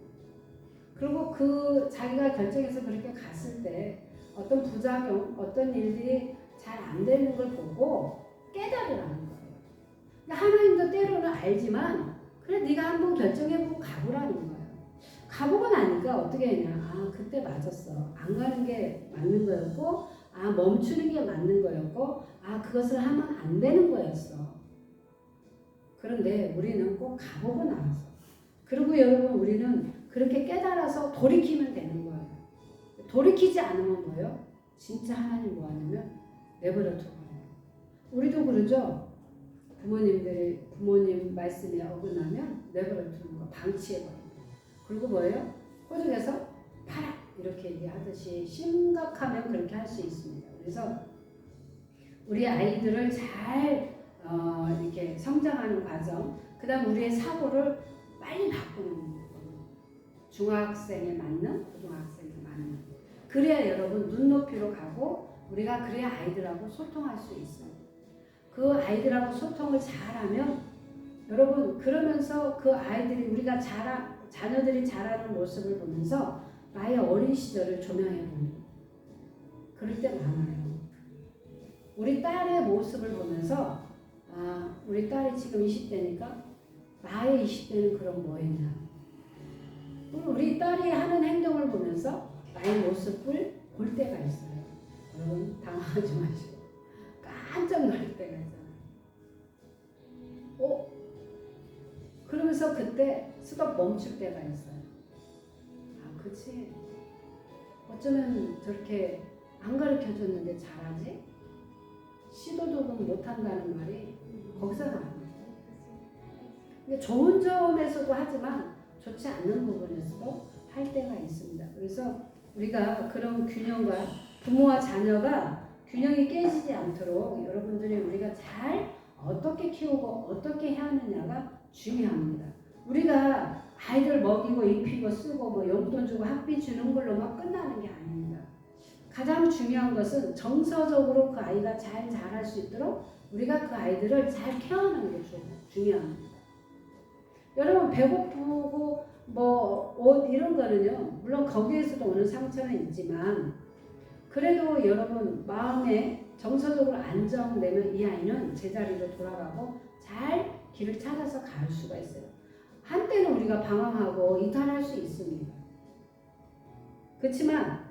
그리고 그 자기가 결정해서 그렇게 갔을 때 어떤 부작용, 어떤 일들이 잘 안 되는 걸 보고 깨달으라는 거예요. 그러니까 하나님도 때로는 알지만 그래 네가 한번 결정해보고 가보라는 거예요. 가보고 나니까 어떻게 했냐. 아 그때 맞았어. 안 가는 게 맞는 거였고 아 멈추는 게 맞는 거였고 아 그것을 하면 안 되는 거였어. 그런데 우리는 꼭 가보고 나왔어. 그리고 여러분 우리는 그렇게 깨달아서 돌이키면 되는 거예요. 돌이키지 않으면 뭐예요? 진짜 하나님 뭐 하냐면 내버려 두고 우리도 그러죠. 부모님 말씀에 어긋나면 내버려 두는 거 방치해버리고 그리고 뭐예요? 호적에서 파라 이렇게 얘기하듯이 심각하면 그렇게 할 수 있습니다. 그래서 우리 아이들을 잘 이렇게 성장하는 과정, 그 다음 우리의 사고를 빨리 바꾸는 거예요. 중학생에 맞는, 고등학생에 맞는. 그래야 여러분 눈높이로 가고 우리가 그래야 아이들하고 소통할 수 있어요. 그 아이들하고 소통을 잘하면 여러분 그러면서 그 아이들이 우리가 자녀들이 자라는 모습을 보면서 나의 어린 시절을 조명해 봅니다. 그럴 때 많아요. 우리 딸의 모습을 보면서 아 우리 딸이 지금 20대니까 나의 20대는 그럼 뭐 했냐. 우리 딸이 하는 행동을 보면서 나의 모습을 볼 때가 있어요. 여러분 당황하지 마시고 깜짝 놀랄 때가 있잖아요. 그러면서 그때 스톱 멈출 때가 있어요. 아 그치? 어쩌면 저렇게 안 가르쳐줬는데 잘하지? 시도도 못한다는 말이 거기서 나옵니다. 그러니까 좋은 점에서도 하지만 좋지 않는 부분에서도 할 때가 있습니다. 그래서 우리가 그런 균형과 부모와 자녀가 균형이 깨지지 않도록 여러분들이 우리가 잘 어떻게 키우고 어떻게 해야 하느냐가 중요합니다. 우리가 아이들 먹이고 입히고 쓰고 뭐 용돈 주고 학비 주는 걸로만 끝나는 게 아닙니다. 가장 중요한 것은 정서적으로 그 아이가 잘 자랄 수 있도록 우리가 그 아이들을 잘 케어하는 게 중요합니다. 여러분 배고프고 뭐 옷 이런 거는요 물론 거기에서도 오는 상처는 있지만 그래도 여러분 마음에 정서적으로 안정되면 이 아이는 제자리로 돌아가고 잘 길을 찾아서 갈 수가 있어요. 한때는 우리가 방황하고 이탈할 수 있습니다. 그렇지만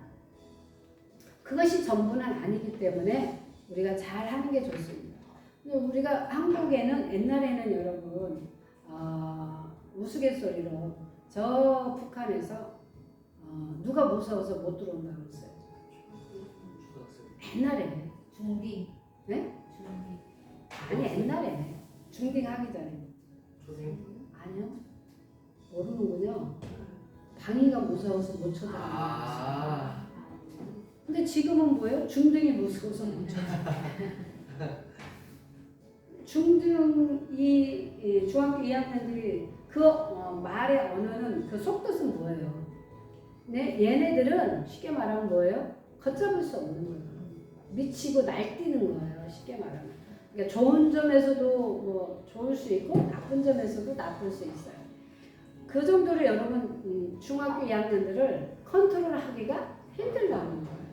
그것이 전부는 아니기 때문에 우리가 잘 하는 게 좋습니다. 근데 우리가 한국에는 옛날에는 여러분 우스갯소리로 저 북한에서 누가 무서워서 못 들어온다고 했어요. 옛날에 중딩. 네? 중딩. 아니 옛날에 중딩 하기 전에 아니요 모르는군요. 방위가 무서워서 못 쳐다보는 거예요. 근데 지금은 뭐예요? 중등이 무서워서 못 쳐다보는 중등이 중학교 2학년들이 그 말의 언어는 그 속뜻은 뭐예요? 네, 얘네들은 쉽게 말하면 뭐예요? 걷잡을 수 없는 거예요. 미치고 날뛰는 거예요. 쉽게 말하면. 그러니까 좋은 점에서도 뭐 좋을 수 있고 나쁜 점에서도 나쁠 수 있어요. 그 정도로 여러분 중학교 2학년들을 컨트롤하기가 힘들다는 거예요.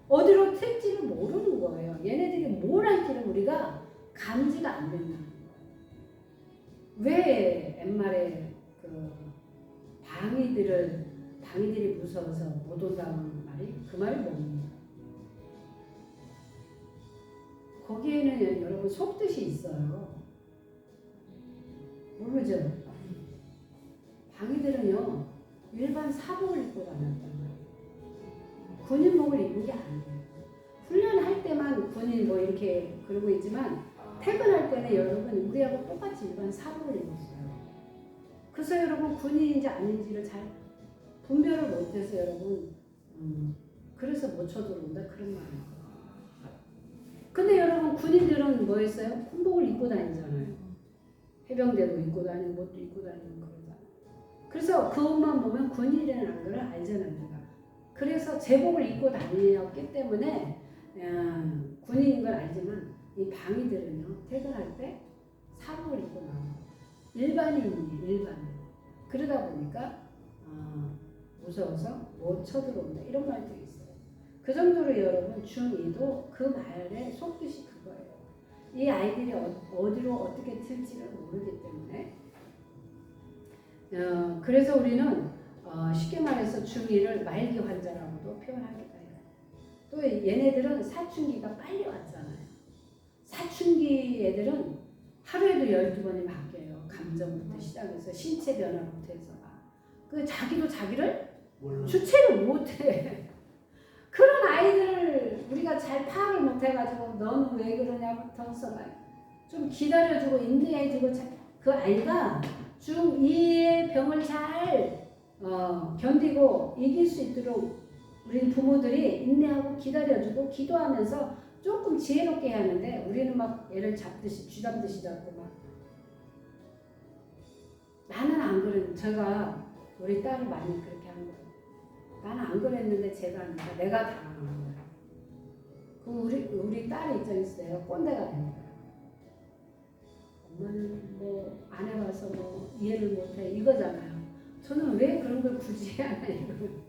어디로 튈지를 모르는 거예요. 얘네들이 뭘 할지를 우리가 감지가 안 된다는 거예요. 왜 옛말에 그 방위들이 무서워서 못 온다는 말이 그 말이 뭡니까? 거기에는 여러분 속뜻이 있어요. 모르죠? 방위들은요 일반 사복을 입고 다녔단 말이에요. 군인복을 입은 게 아니에요. 훈련할 때만 군인 뭐 이렇게 그러고 있지만 퇴근할 때는 여러분 우리하고 똑같이 일반 사복을 입었어요. 그래서 여러분 군인인지 아닌지를 잘 분별을 못해서 여러분 그래서 못 쳐들어온다 그런 말이에요. 근데 여러분 군인들은 뭐 했어요? 군복을 입고 다니잖아요. 해병대도 입고 다니고 뭣도 입고 다니고 그러잖아요. 그래서 그 옷만 보면 군인이라는 걸 알잖아요. 우리가. 그래서 제복을 입고 다녔기 때문에 군인인 걸 알지만 이 방위들은요 퇴근할 때 사복을 입고 나와요. 일반인이에요. 일반인. 그러다 보니까 무서워서 못 쳐들어온다 이런 말도 있어요. 그 정도로 여러분 중2도 그 말의 속뜻이 그거예요. 이 아이들이 어디로 어떻게 튈지를 모르기 때문에 그래서 우리는 쉽게 말해서 중2를 말기 환자라고도 표현하기도 해요. 또 얘네들은 사춘기가 빨리 왔잖아요. 사춘기 애들은 하루에도 12번이 바뀌어요. 감정부터 시작해서 신체 변화부터 해서 그 자기도 자기를 주체를 못해. 그런 아이들을 우리가 잘 파악을 못해가지고 너는 왜 그러냐부터 좀 기다려주고 인내해주고 그 아이가 중2의 병을 잘 견디고 이길 수 있도록 우리 부모들이 인내하고 기다려주고 기도하면서 조금 지혜롭게 해야 하는데 우리는 막 애를 잡듯이 쥐잡듯이 잡고 막 나는 안 그랬는데 제가 우리 딸이 많이 그렇게 하는 거예요. 나는 안 그랬는데 제가 하니까 내가 당하는 거예요. 그 우리 딸이 있어요. 꼰대가 됩니다. 엄마는 뭐 안 해봐서 뭐 이해를 못해 이거잖아요. 저는 왜 그런 걸 굳이 해야 하나 이거는.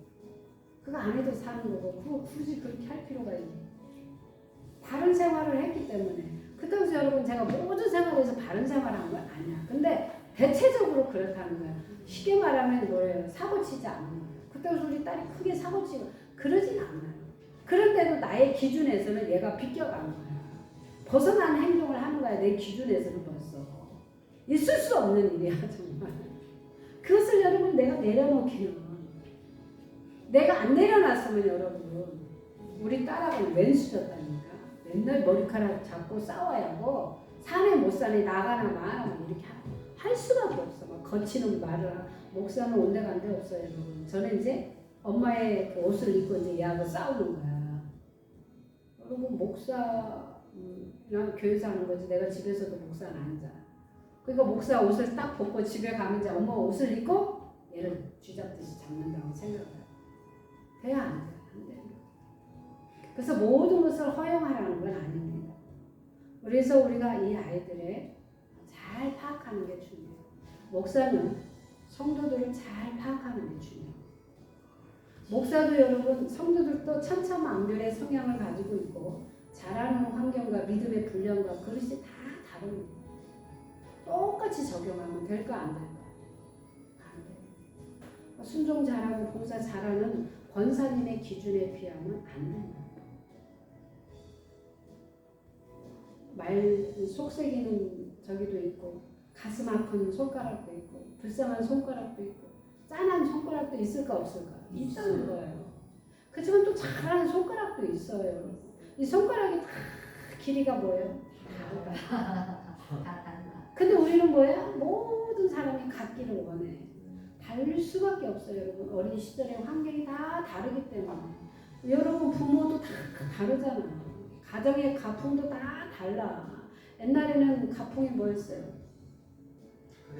그거 안 해도 사는 거고 그거 굳이 그렇게 할 필요가 있나. 바른 생활을 했기 때문에 그렇다고 해서 여러분 제가 모든 생활에서 바른 생활을 한 건 아니야. 근데 대체적으로 그렇다는 거야. 쉽게 말하면 뭐예요? 사고치지 않는 거예요. 그렇다고 해서 우리 딸이 크게 사고치고 그러진 않아요. 그런데도 나의 기준에서는 얘가 비껴가는 거야. 벗어나는 행동을 하는 거야. 내 기준에서는 벌써. 있을 수 없는 일이야 정말. 그것을 여러분 내가 내려놓기는 내가 안 내려놨으면 여러분 우리 딸하고는 왼수졌다니까. 맨날 머리카락 잡고 싸워야 하고 사내 못 사내 나가나 마 이렇게 할 수밖에 없어. 막 거치는 말을 목사는 온데간데 없어요, 여러분. 저는 이제 엄마의 그 옷을 입고 이제 얘하고 싸우는 거야. 여러분 목사 난 교회에서 하는 거지. 내가 집에서도 목사는 아니잖아. 그러니까 목사 옷을 딱 벗고 집에 가면 이제 엄마 옷을 입고 얘를 쥐잡듯이 잡는다고 생각해요. 돼야 안 돼. 안 돼. 그래서 모든 것을 허용하라는 건 아닙니다. 그래서 우리가 이 아이들을 잘 파악하는 게 중요해요. 목사는 성도들을 잘 파악하는 게 중요해요. 목사도 여러분 성도들도 천차만별의 성향을 가지고 있고 자라는 환경과 믿음의 분량과 그릇이 다 다릅니다. 똑같이 적용하면 될까 안 될까? 안 돼요. 순종 잘하고 봉사 잘하는 권사님의 기준에 비하면 안 된다. 말 속삭이는 저기도 있고 가슴 아픈 손가락도 있고 불쌍한 손가락도 있고 짠한 손가락도 있을까 없을까? 있다는 거예요. 그렇지만 또 잘하는 손가락도 있어요. 이 손가락이 다 길이가 뭐예요? 다 달라. 근데 우리는 뭐야? 모든 사람이 같기를 원해. 다를 수밖에 없어요, 여러분. 어린 시절의 환경이 다 다르기 때문에. 여러분 부모도 다 다르잖아. 가정의 가풍도 다 달라. 옛날에는 가풍이 뭐였어요?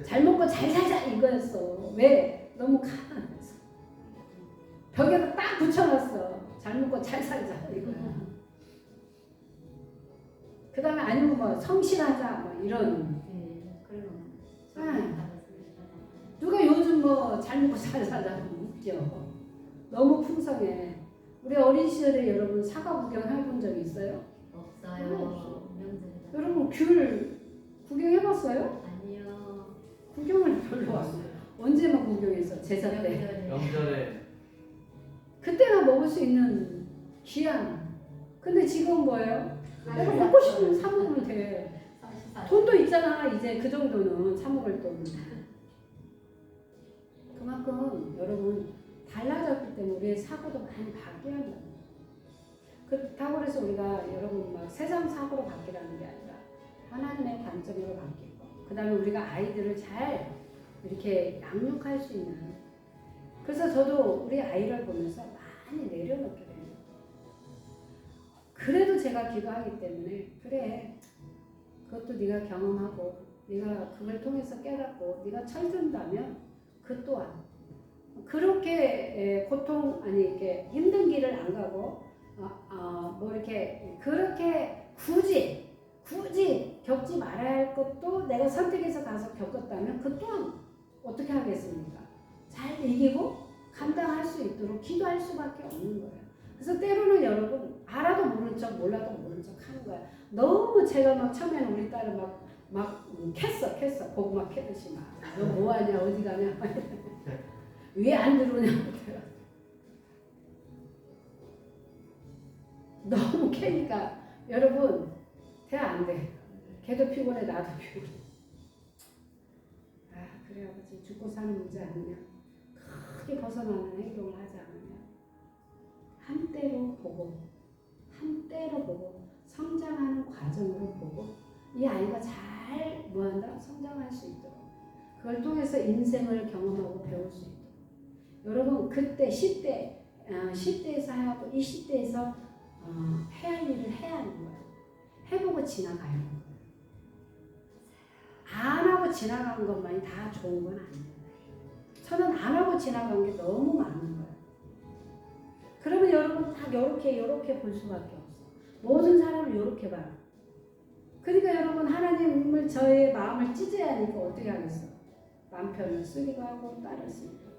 잘 먹고 잘 살자 이거였어. 왜? 너무 가난해서. 벽에다 딱 붙여놨어. 잘 먹고 잘 살자 이거야. 그 다음에 아니면 뭐 성실하자 뭐 이런. 누가 요즘 뭐 잘 먹고 잘 살자 웃겨. 너무 풍성해. 우리 어린 시절에 여러분 사과 구경 해본 적 있어요? 없어요. 여러분 귤 구경해봤어요? 아니요. 구경을 별로 안 해요. 언제만 구경했어? 제사 때. 명절에 그때나 먹을 수 있는 귀한. 근데 지금 뭐예요? 내가 먹고 싶으면 사 먹으면 돼. 돈도 있잖아. 이제 그 정도는 사 먹을 돈. 그만큼 여러분 달라졌기 때문에 우리의 사고도 많이 바뀌어야 한다. 그렇다고 해서 우리가 여러분 막 세상 사고로 바뀌라는 게 아니라 하나님의 관점으로 바뀌고 그 다음에 우리가 아이들을 잘 이렇게 양육할 수 있는. 그래서 저도 우리 아이를 보면서 많이 내려놓게 됩니다. 그래도 제가 기도하기 때문에 그래 그것도 네가 경험하고 네가 그걸 통해서 깨닫고 네가 철든다면 그 또한 그렇게 고통 아니 이렇게 힘든 길을 안 가고 뭐 이렇게 그렇게 굳이 겪지 말아야 할 것도 내가 선택해서 가서 겪었다면 그 또한 어떻게 하겠습니까? 잘 이기고 감당할 수 있도록 기도할 수밖에 없는 거예요. 그래서 때로는 여러분 알아도 모른 척 몰라도 모른 척 하는 거야. 너무 제가 막 처음에는 우리 딸을 막 캤어 고구마 캐듯이 막 너 뭐하냐 어디 가냐 왜 안 들어오냐고 너무 캐니까 여러분 돼 안 돼. 걔도 피곤해 나도 피곤해. 그래 아버지 죽고 사는 문제 아니냐. 크게 벗어나는 행동을 하지 않으면 한때로 보고 성장하는 과정으로 보고 이 아이가 잘 뭐한다? 성장할 수 있도록 그걸 통해서 인생을 경험하고 배울 수 있도록 여러분 그때 10대에서 하고 20대에서 해야 할 일을 해야 하는 거예요. 해보고 지나가야 하는 거예요. 안 하고 지나간 것만이 다 좋은 건 아니에요. 저는 안 하고 지나간 게 너무 많은 거예요. 그러면 여러분 다 요렇게 볼 수밖에 없어. 모든 사람을 요렇게 봐요. 그러니까 여러분 하나님을 저의 마음을 찢어야 하니까 어떻게 하겠어? 남편을 쓰기도 하고 딸을 쓰기도 하고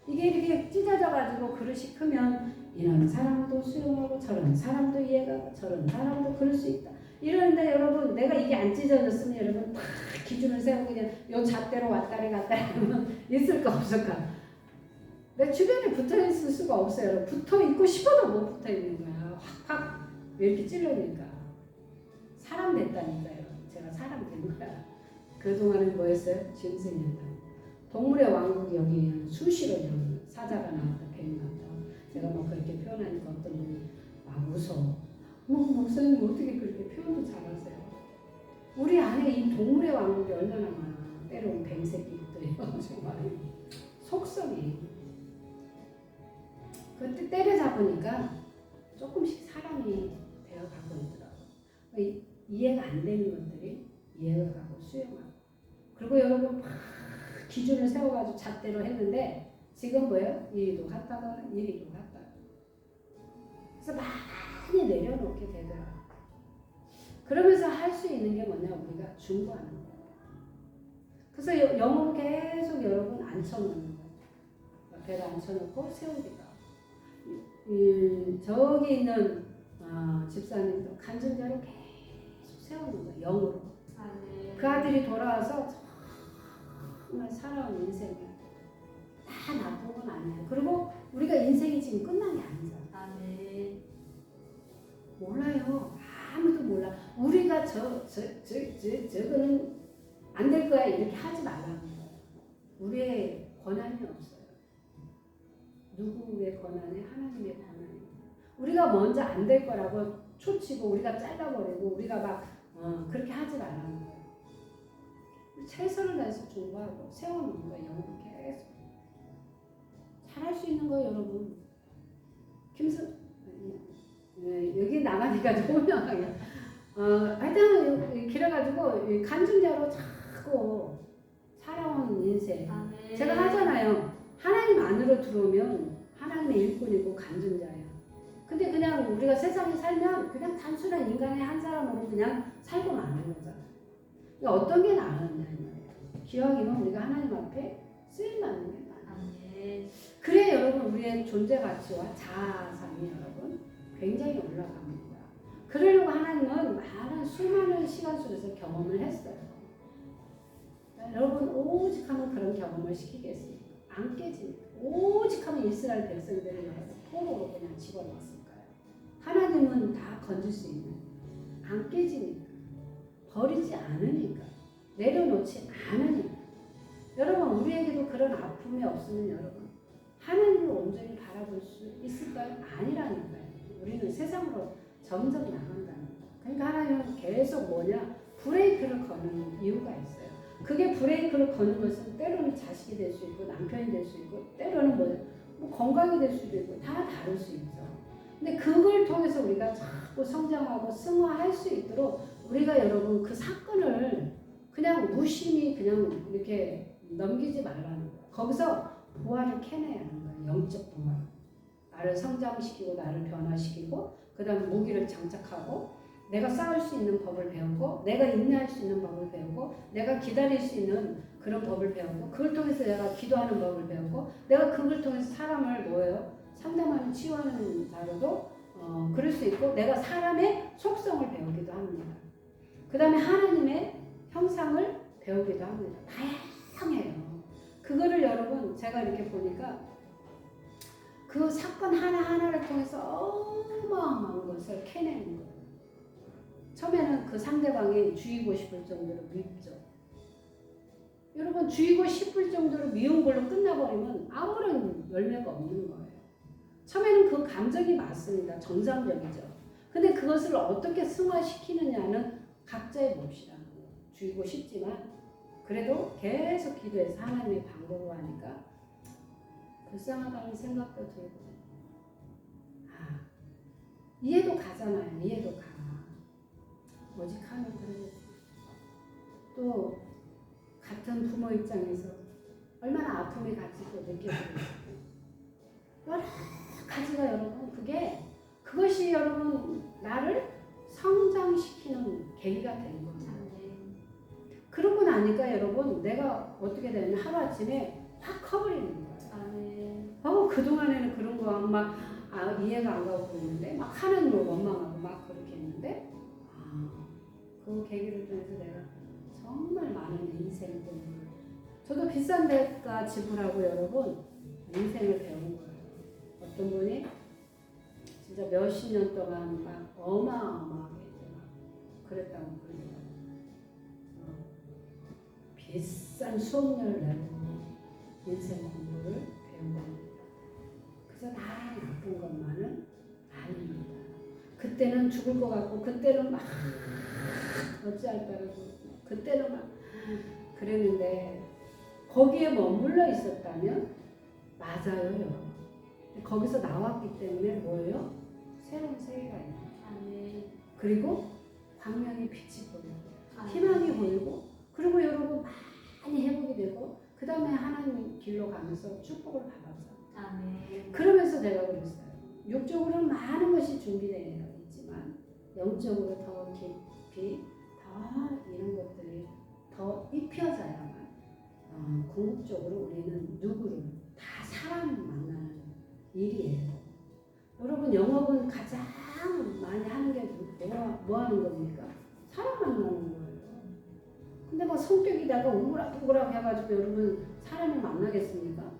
이게 이렇게 찢어져가지고 그릇이 크면 이런 사람도 수용하고 저런 사람도 이해가고 저런 사람도 그럴 수 있다. 이러는데 여러분 내가 이게 안 찢어졌으면 여러분 다 기준을 세우고 그냥 요 잣대로 왔다리 갔다리 하면 있을까 없을까? 내 주변에 붙어 있을 수가 없어요. 붙어 있고 싶어도 못 붙어 있는 거야. 확 왜 이렇게 찔러니까 사람 됐다니까요. 제가 사람 된 거야. 그동안은 뭐였어요? 짐승이었다. 동물의 왕국이 여기 수시로 사자가 나왔다. 뱀이 나왔다. 제가 막 그렇게 표현하니까 어떤 분이 웃어. 목사님 어떻게 그렇게 표현도 잘하세요? 우리 안에 이 동물의 왕국이 얼마나 많아. 때로는 뱀새끼도 정말 속성이. 그때 때려잡으니까 조금씩 사람이 되어가고 있더라고. 이해가 안 되는 것들이 이해가 가고 수용하고. 그리고 여러분 막 기준을 세워가지고 잣대로 했는데 지금 뭐예요? 이리도 갔다가 이리도 갔다가. 그래서 많이 내려놓게 되더라고. 그러면서 할 수 있는 게 뭐냐? 우리가 중보하는 거예요. 그래서 영으로 계속 여러분 앉혀놓는 거예요. 옆에다 앉혀놓고 세우기도 하고. 저기 있는 집사님도 간증자로 계속 세우는 거예요. 영으로. 그 아들이 돌아와서 정말 살아온 인생이 다 나쁜 건 아니에요. 그리고 우리가 인생이 지금 끝난 게 아니잖아. 몰라요. 아무도 몰라. 우리가 저거는 안 될 거야 이렇게 하지 말라는 거예요. 우리의 권한이 없어요. 누구의 권한이? 하나님의 권한이. 우리가 먼저 안 될 거라고 초치고 우리가 잘라버리고 우리가 막 그렇게 하지 말라는 거예요. 최선을 다해서 중보하고 세워놓는 거예요. 영으로 계속. 잘할 수 있는 거예요, 여러분. 여기 나가니까 조명하게. 하여튼 길어가지고 간증자로 자꾸 살아온 인생. 제가 하잖아요. 하나님 안으로 들어오면 하나님의 일꾼이고 간증자예요. 근데 그냥 우리가 세상에 살면 그냥 단순한 인간의 한 사람으로 그냥 살고 마는 거잖아요. 그러니까 어떤 게 나았냐 이 말이에요. 기왕이면 우리가 하나님 앞에 쓰임받는 게 나아요. 그래 여러분 우리의 존재 가치와 자아상이 여러분 굉장히 올라갑니다. 그러려고 하나님은 많은 수많은 시간 속에서 경험을 했어요. 여러분 오직 하면 그런 경험을 시키겠습니까? 안 깨집니다. 오직 하면 이스라엘 백성들을 여러분 포로로 그냥 집어넣었을까요? 하나님은 다 건질 수 있는 안 깨지니까 버리지 않으니까 내려놓지 않으니까 여러분 우리에게도 그런 아픔이 없으면 여러분 하나님을 온전히 바라볼 수 있을까요? 아니라니까요. 우리는 세상으로 점점 나간다는 거예요. 그러니까 하나님은 계속 뭐냐? 브레이크를 거는 이유가 있어요. 그게 브레이크를 거는 것은 때로는 자식이 될 수 있고 남편이 될 수 있고 때로는 뭐 건강이 될 수도 있고 다 다를 수 있죠. 근데 그걸 통해서 우리가 자꾸 성장하고 승화할 수 있도록 우리가 여러분 그 사건을 그냥 무심히 그냥 이렇게 넘기지 말라는 거예요. 거기서 보화를 캐내야 하는 거예요. 영적 보화. 나를 성장시키고 나를 변화시키고 그 다음에 무기를 장착하고 내가 싸울 수 있는 법을 배우고 내가 인내할 수 있는 법을 배우고 내가 기다릴 수 있는 그런 법을 배우고 그걸 통해서 내가 기도하는 법을 배우고 내가 그걸 통해서 사람을 뭐예요? 상담하는 치유하는 자료도 그럴 수 있고 내가 사람의 속성을 배우기도 합니다. 그 다음에 하나님의 형상을 배우기도 합니다. 다양해요. 그거를 여러분 제가 이렇게 보니까 그 사건 하나하나를 통해서 어마어마한 것을 캐내는 거예요. 처음에는 그 상대방이 죽이고 싶을 정도로 밉죠. 여러분 죽이고 싶을 정도로 미운 걸로 끝나버리면 아무런 열매가 없는 거예요. 처음에는 그 감정이 맞습니다. 정상적이죠. 근데 그것을 어떻게 승화시키느냐는 각자의 몫이라는 거예요. 죽이고 싶지만 그래도 계속 기도해서 하나님의 방법으로 하니까 불쌍하다는 생각도 들고 이해도 가잖아요. 이해도 가. 오직 하면 그러겠지. 또 같은 부모 입장에서 얼마나 아픔이 같이 또 느껴지고 여러 가지가 여러분 그것이 여러분 나를 성장시키는 계기가 되는 겁니다. 그러고 나니까 여러분 내가 어떻게 되냐면 하루아침에 확 커버리는 거예요. 그동안에는 그런 거 막 이해가 안 가고 그랬는데 막 하나님을 원망하고 막 그렇게 했는데 그 계기를 통해서 내가 정말 많은 인생 공부를 저도 비싼 대가 지불하고 여러분 인생을 배운 거예요. 어떤 분이 진짜 몇십 년 동안 막 어마어마하게 막 그랬다고 그러더라고요. 비싼 수업료를 내고 인생 공부를 배운 겁니다. 그래서 다 나쁜 것만은 아닙니다. 그때 그때는 죽을 것 같고 그때는 막 어찌할까라고 그때는 막 그랬는데 거기에 머물러 있었다면 맞아요 여러분. 거기서 나왔기 때문에 뭐예요? 새로운 세계가 있는 거예요. 아멘. 그리고 광명의 빛이 보이고 아멘. 희망이 보이고 그리고 여러분 많이 회복이 되고 그 다음에 하나님 길로 가면서 축복을 받았잖아요. 아멘. 그러면서 내가 그랬어요. 육적으로는 많은 것이 준비되어 있지만 영적으로 더 깊이 더 이런 것들이 더 입혀져야만 궁극적으로 우리는 누구를 다 사람 만나는 일이에요. 여러분 영업은 가장 많이 하는 게 뭐 하는 겁니까? 사람 만나는 거예요. 근데 막 성격이다가 우물락부물락 해가지고 여러분 사람을 만나겠습니까?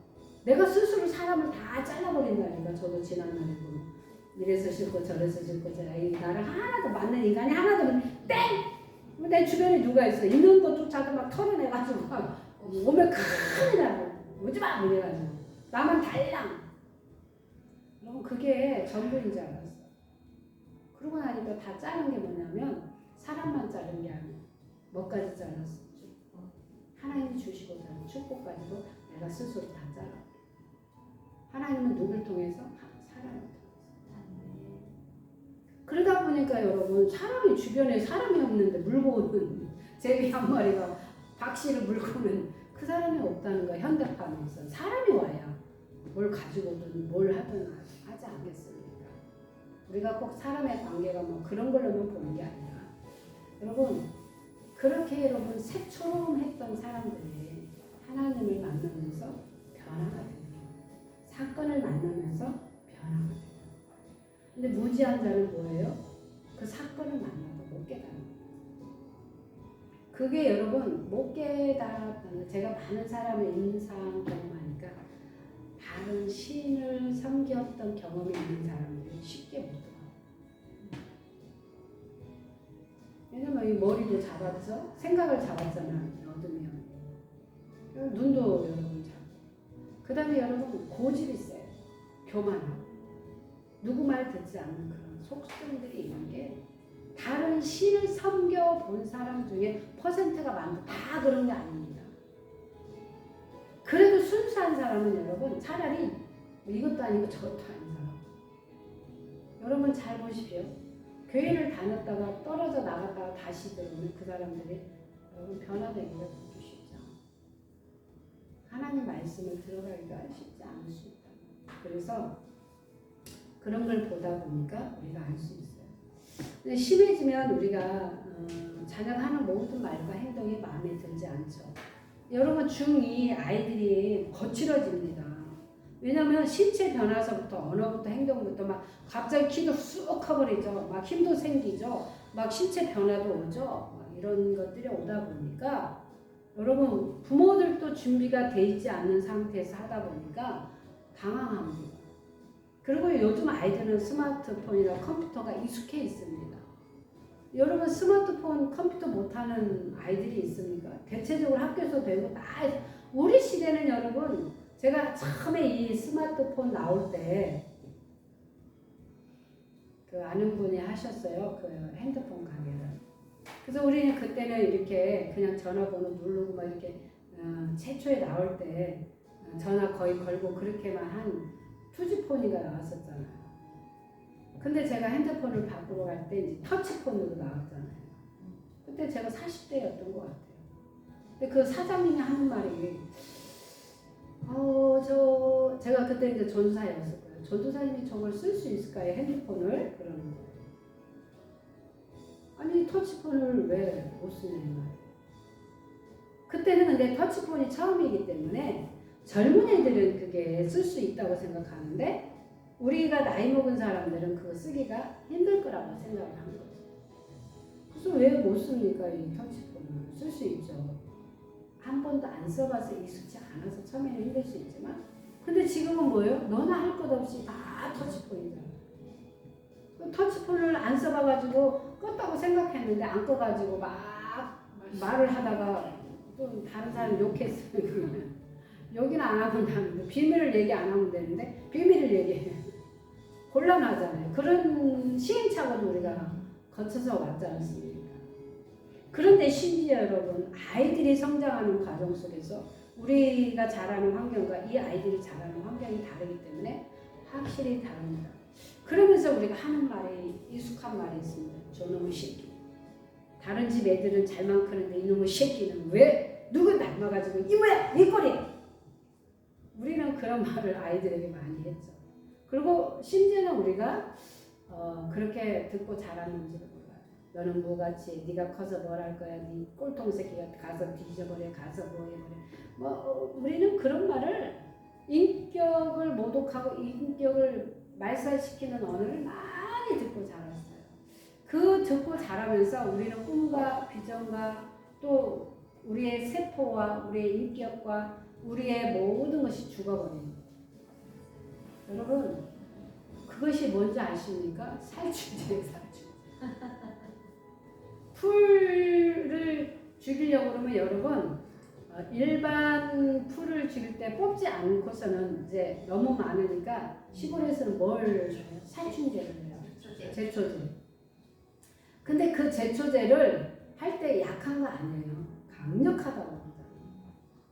내가 스스로 사람을 다 잘라버린다니까. 저도 지난날에 보면 이래서 싫고 저래서 싫고 나를 하나도 맞는 인간이 하나도 땡! 내 주변에 누가 있어. 있는 것조차도 막 털어내가지고 막 오면 큰일 나고 오지마! 이래가지고 나만 달랑. 여러분 그게 전부인 줄 알았어. 그러고 나니까 다 자른 게 뭐냐면 사람만 자른 게 아니야. 뭐까지 잘랐어? 하나님이 주시고 자른 축복까지도 내가 스스로 다 잘라. 하나님은 누굴 통해서? 사람을 통해서. 그러다 보니까 여러분 사람이 주변에 사람이 없는데 물고 오는 제비 한 마리가 박씨를 물고 오면 그 사람이 없다는 거야. 현대판에서 사람이 와야 뭘 가지고 오든 뭘 하든 하지 않겠습니까? 우리가 꼭 사람의 관계가 뭐 그런 걸로만 보는 게 아니라 여러분 그렇게 여러분 새처럼 했던 사람들이 하나님을 만나면서 변화가 돼요. 사건을 만나면서 변화가 돼요. 근데 무지한 자는 뭐예요? 그 사건을 만나도 못 깨닫는 거예요. 그게 여러분 못 깨달았다는 제가 많은 사람의 인상 경험하니까 다른 신을 섬겼던 경험이 있는 사람들이 쉽게 못 들어요. 왜냐면 이 머리도 잡았죠? 생각을 잡았잖아. 얻으면 눈도 여러분 잡고 그 다음에 여러분 고집이 세요. 교만하고 누구 말 듣지 않는 그런 속성들이 있는 게 다른 신을 섬겨본 사람 중에 퍼센트가 많고 다 그런 게 아닙니다. 그래도 순수한 사람은 여러분 차라리 이것도 아니고 저것도 아닌 사람. 여러분 잘 보십시오. 교회를 다녔다가 떨어져 나갔다가 다시 들어오면 그 사람들이 여러분 변화되기가 그렇게 쉽지 않아요. 하나님 말씀을 들어가기가 쉽지 않을 수 있다. 그래서 그런 걸 보다 보니까 우리가 알 수 있어요. 근데 심해지면 우리가 자녀가 하는 모든 말과 행동이 마음에 들지 않죠. 여러분 중2 아이들이 거칠어집니다. 왜냐하면 신체 변화서부터 언어부터 행동부터 막 갑자기 키도 쑥 커버리죠. 막 힘도 생기죠. 막 신체 변화도 오죠. 막 이런 것들이 오다 보니까 여러분 부모들도 준비가 돼 있지 않는 상태에서 하다 보니까 당황합니다. 그리고 요즘 아이들은 스마트폰이나 컴퓨터가 익숙해 있습니다. 여러분 스마트폰, 컴퓨터 못하는 아이들이 있습니까? 대체적으로 학교에서 배우고 다 우리 시대는 여러분 제가 처음에 이 스마트폰 나올 때 그 아는 분이 하셨어요. 그 핸드폰 가게를. 그래서 우리는 그때는 이렇게 그냥 전화번호 누르고 막 이렇게 최초에 나올 때 전화 거의 걸고 그렇게만 한 투지폰이가 나왔었잖아요. 근데 제가 핸드폰을 바꾸러 갈 때 이제 터치폰으로 나왔잖아요. 그때 제가 40대였던 것 같아요. 근데 그 사장님이 하는 말이 제가 그때 이제 전사였을 거예요. 전도사님이 저걸 쓸 수 있을까요? 핸드폰을? 그러는 거예요. 아니 터치폰을 왜 못 쓰냐 이 말이에요. 그때는 근데 터치폰이 처음이기 때문에 젊은 애들은 그게 쓸 수 있다고 생각하는데 우리가 나이 먹은 사람들은 그거 쓰기가 힘들 거라고 생각을 한 거죠. 그래서 왜 못 씁니까? 이 터치폰을 쓸 수 있죠. 한 번도 안 써봐서 익숙치 않아서 처음에는 힘들 수 있지만 근데 지금은 뭐예요? 너나 할 것 없이 다 터치폰이잖아. 터치폰을 안 써봐가지고 껐다고 생각했는데 안 꺼가지고 막 말을 하다가 또 다른 사람 욕했어요. 여기는 안 하면 되는데 비밀을 얘기 안 하면 되는데 비밀을 얘기해요. 곤란하잖아요. 그런 시행착오도 우리가 거쳐서 왔지 않습니까? 그런데 심지어 여러분 아이들이 성장하는 과정 속에서 우리가 자라는 환경과 이 아이들이 자라는 환경이 다르기 때문에 확실히 다릅니다. 그러면서 우리가 하는 말이 익숙한 말이 있습니다. 저놈의 새끼. 다른 집 애들은 잘만 크는데 이놈의 새끼는 왜 누구 닮아가지고 이모야 이 꼴이야. 우리는 그런 말을 아이들에게 많이 했죠. 그리고 심지어는 우리가 그렇게 듣고 자랐는지도 몰라요. 너는 뭐같이 네가 커서 뭘 할 거야. 네 꼴통 새끼가 가서 뒤져버려. 가서 뭐 해버려. 뭐 우리는 그런 말을 인격을 모독하고 인격을 말살시키는 언어를 많이 듣고 자랐어요. 그 듣고 자라면서 우리는 꿈과 비전과 또 우리의 세포와 우리의 인격과 우리의 모든 것이 죽어버립니다. 여러분 그것이 뭔지 아십니까? 살충제예요. 살충제. 풀을 죽이려고 그러면 여러분 일반 풀을 죽일 때 뽑지 않고서는 이제 너무 많으니까 시골에서는 뭘 살충제를 해요. 제초제. 근데 그 제초제를 할 때 약한 거 아니에요. 강력하다고 합니다.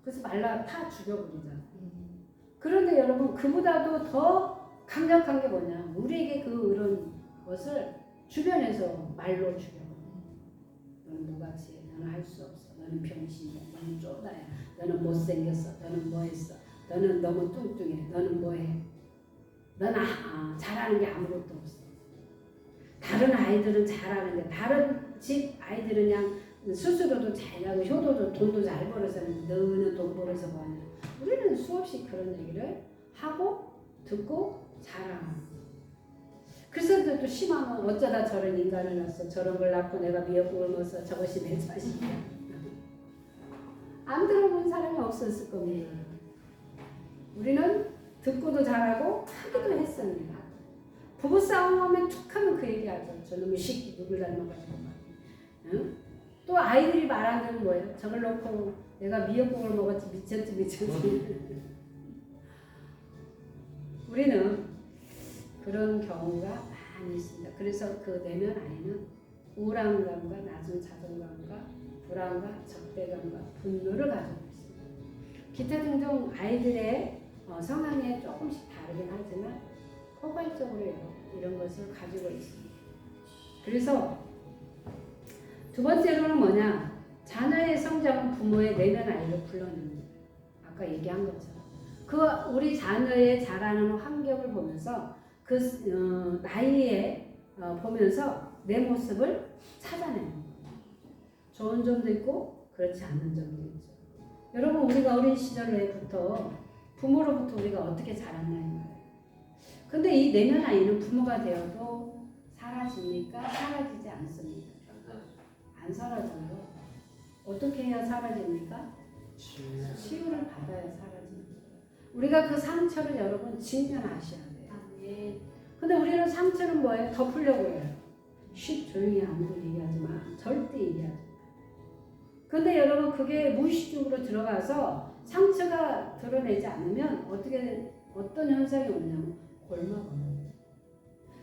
그래서 말라 다 죽여버리잖아요. 그런데 여러분 그보다도 더 강력한 게 뭐냐? 우리에게 그런 것을 주변에서 말로 죽여버려요. 너는 뭐같이 해? 너는 할 수 없어. 너는 병신이야. 너는 쪼다야. 너는 못생겼어. 너는 뭐했어. 너는 너무 뚱뚱해. 너는 뭐해. 너는 잘하는 게 아무것도 없어. 다른 아이들은 잘하는데 다른 집 아이들은 그냥 스스로도 잘하고 효도도 돈도 잘 벌어서 너는 돈 벌어서 뭐하냐. 우리는 수없이 그런 얘기를 하고 듣고 자라는. 그래서 또 심하면 어쩌다 저런 인간을 낳았어. 저런 걸 낳고 내가 미역국을 먹어서 저것이 내 자식이야. 안 들어본 사람이 없었을 겁니다. 우리는 듣고도 잘하고 하기도 했습니다. 부부싸움 하면 툭 하면 그 얘기하죠. 저놈의 새끼 누굴 닮아가지고 막. 응? 또 아이들이 말 안 듣는 거예요. 저걸 놓고 내가 미역국을 먹었지 미쳤지. 우리는 그런 경우가 많이 있습니다. 그래서 그 내면 안에는 우울감과 낮은 자존감과 불안과 적대감과 분노를 가지고 있습니다. 기타 등등 아이들의 성향에 조금씩 다르긴 하지만 포괄적으로 이런 것을 가지고 있습니다. 그래서 두 번째로는 뭐냐? 자녀의 성장은 부모의 내면 아이를 불러냅니다. 아까 얘기한 것처럼. 그 우리 자녀의 자라는 환경을 보면서 그 나이에 보면서 내 모습을 찾아내는 거예요. 좋은 점도 있고 그렇지 않은 점도 있죠. 여러분 우리가 어린 시절에부터 부모로부터 우리가 어떻게 자랐나 이 말이에요. 근데 이 내면 아이는 부모가 되어도 사라집니까? 사라지지 않습니까? 안 사라져요. 어떻게 해야 사라집니까? 치유를 받아야 사라집니다. 우리가 그 상처를 여러분 직면하셔야 돼요. 근데 우리는 상처는 뭐예요? 덮으려고 해요. 쉿 조용히 아무도 얘기하지 마. 절대 얘기하지 마. 근데 여러분 그게 무의식적으로 들어가서 상처가 드러내지 않으면 어떤 현상이 오냐면 골마가요.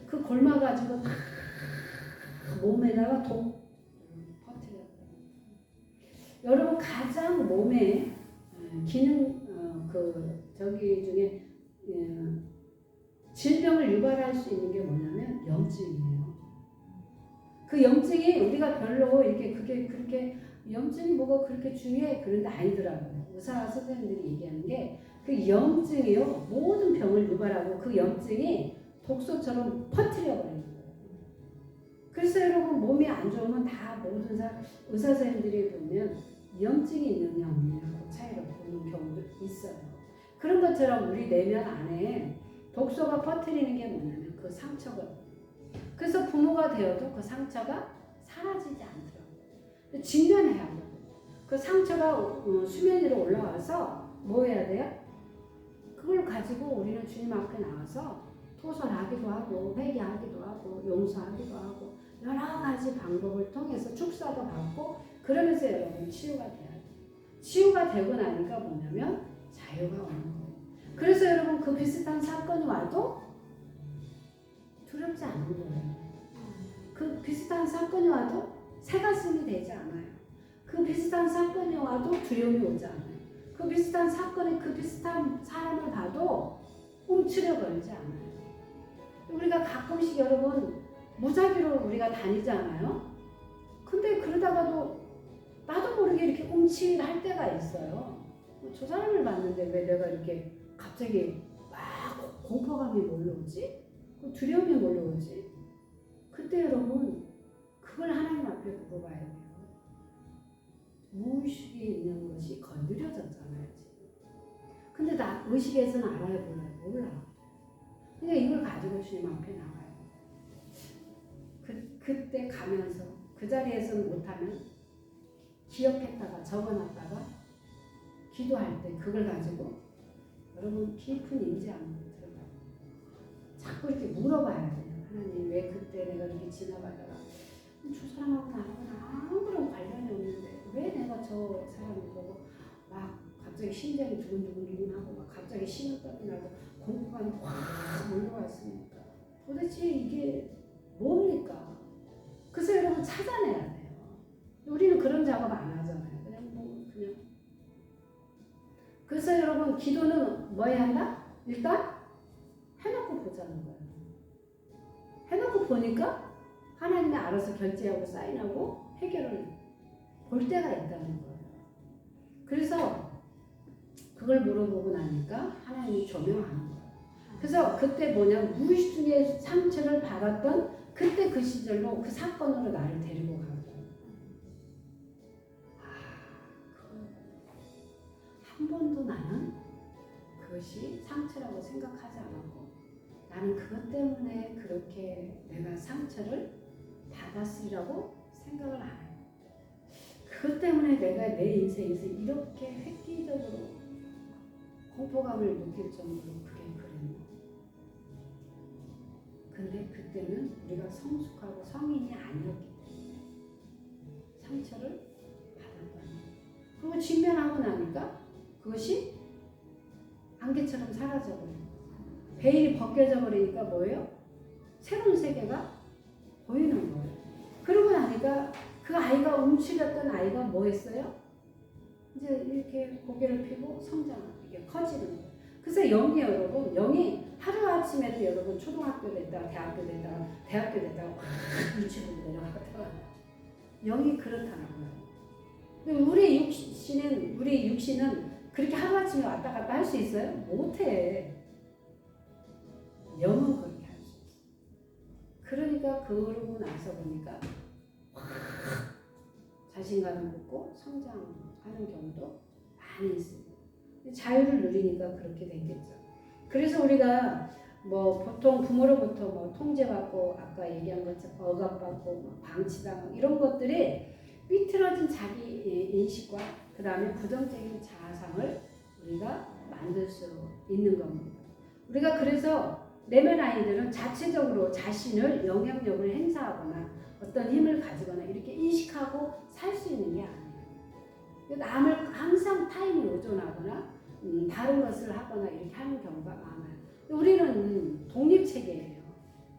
그 골마가지고 다 몸에다가 독 퍼뜨려요. 여러분 가장 몸에 기능 저기 중에 질병을 유발할 수 있는 게 뭐냐면 염증이에요. 그 염증이 우리가 별로 이렇게 그렇게 염증이 뭐가 그렇게 중요해 그런데 아니더라고요. 의사 선생님들이 얘기하는 게 그 염증이요 모든 병을 유발하고 그 염증이 독소처럼 퍼뜨려 버리는 거예요. 그래서 여러분 몸이 안 좋으면 다 모든 의사 선생님들이 보면 염증이 있느냐 없느냐 그 차이로 보는 경우도 있어요. 그런 것처럼 우리 내면 안에 독소가 퍼뜨리는 게 뭐냐면 그 상처거든요. 그래서 부모가 되어도 그 상처가 사라지지 않더라고요. 직면해야 돼요. 그 상처가 수면 위로 올라와서 뭐 해야 돼요? 그걸 가지고 우리는 주님 앞에 나와서 토설하기도 하고 회개하기도 하고 용서하기도 하고 여러 가지 방법을 통해서 축사도 받고 그러면서 여러분 치유가 돼야 돼요. 치유가 되고 나니까 뭐냐면 자유가 오는 거예요. 그래서 여러분 그 비슷한 사건이 와도 두렵지 않은 거예요. 그 비슷한 사건이 와도 새가슴이 되지 않아요. 그 비슷한 사건이 와도 두려움이 오지 않아요. 그 비슷한 사건에 그 비슷한 사람을 봐도 움츠려 걸지 않아요. 우리가 가끔씩 여러분 무작위로 우리가 다니잖아요. 근데 그러다가도 나도 모르게 이렇게 움찔할 때가 있어요. 저 사람을 봤는데 왜 내가 이렇게 갑자기 막 공포감이 몰려오지? 두려움이 몰려오지? 그때 여러분 그걸 하나님 앞에 물어봐야 돼요. 무의식에 있는 것이 건드려졌잖아요 지금. 근데 나 의식에서는 알아요 몰라요? 몰라. 그냥 이걸 가지고 주님 앞에 나가요. 그때 가면서 그 자리에서는 못하면 기억했다가 적어놨다가 기도할 때 그걸 가지고 여러분 깊은 인지 안으로 들어가요. 자꾸 이렇게 물어봐야 돼요. 하나님 왜 그때 내가 이렇게 지나가다가 저 사람하고 나하고는 아무런 관련이 없는데 왜 내가 저 사람을 보고 막 갑자기 심장이 두근두근하고 막 갑자기 식은땀이 나고 공포감이 확 몰려왔으니까 도대체 이게 뭡니까? 그래서 여러분 찾아내야 돼요. 우리는 그런 작업 안 하잖아요. 그냥 그래서 여러분 기도는 뭐 해야 한다? 일단 해놓고 보자는 거예요. 해놓고 보니까 하나님이 알아서 결제하고 사인하고 해결을 볼 때가 있다는 거예요. 그래서 그걸 물어보고 나니까 하나님이 조명하는 거예요. 그래서 그때 뭐냐 무의식 중에 상처를 받았던 그때 그 시절로 그 사건으로 나를 데리고 가고 한 번도 나는 그것이 상처라고 생각하지 않았고 나는 그것 때문에 그렇게 내가 상처를 받았으리라고 생각을 안 해요. 그것 때문에 내가 내 인생에서 이렇게 획기적으로 공포감을 느낄 정도로 그게 그랬나. 근데 그때는 우리가 성숙하고 성인이 아니었기 때문에 상처를 받았다는 거예요. 그걸 직면하고 나니까 그것이 안개처럼 사라져버려요. 베일이 벗겨져 버리니까 뭐예요? 새로운 세계가 보이는 거예요. 그러고 나니까 그 아이가 움츠렸던 아이가 뭐 했어요? 이제 이렇게 고개를 펴고 이게 커지는 거예요. 그래서 영이 여러분, 영이 하루아침에도 여러분 초등학교 됐다가 대학교 됐다가 확 유치부로 내려가다가 영이 그렇다는 거예요. 근데 우리 육신은 그렇게 하루아침에 왔다 갔다 할 수 있어요? 못해. 영은 그렇게 할 수 있어. 그러니까 그러고 나서 보니까 확 자신감을 갖고 성장하는 경우도 많이 있습니다. 자유를 누리니까 그렇게 됐겠죠. 그래서 우리가 뭐 보통 부모로부터 뭐 통제받고 아까 얘기한 것처럼 억압받고 뭐 방치당하고 이런 것들이 삐뚤어진 자기 인식과 그 다음에 부정적인 자아상을 우리가 만들 수 있는 겁니다. 우리가 그래서 내면 아이들은 자체적으로 자신을 영향력을 행사하거나 어떤 힘을 가지거나 이렇게 인식하고 살 수 있는 게 아니에요. 남을 항상 타인이 의존하거나 다른 것을 하거나 이렇게 하는 경우가 많아요. 우리는 독립체계예요.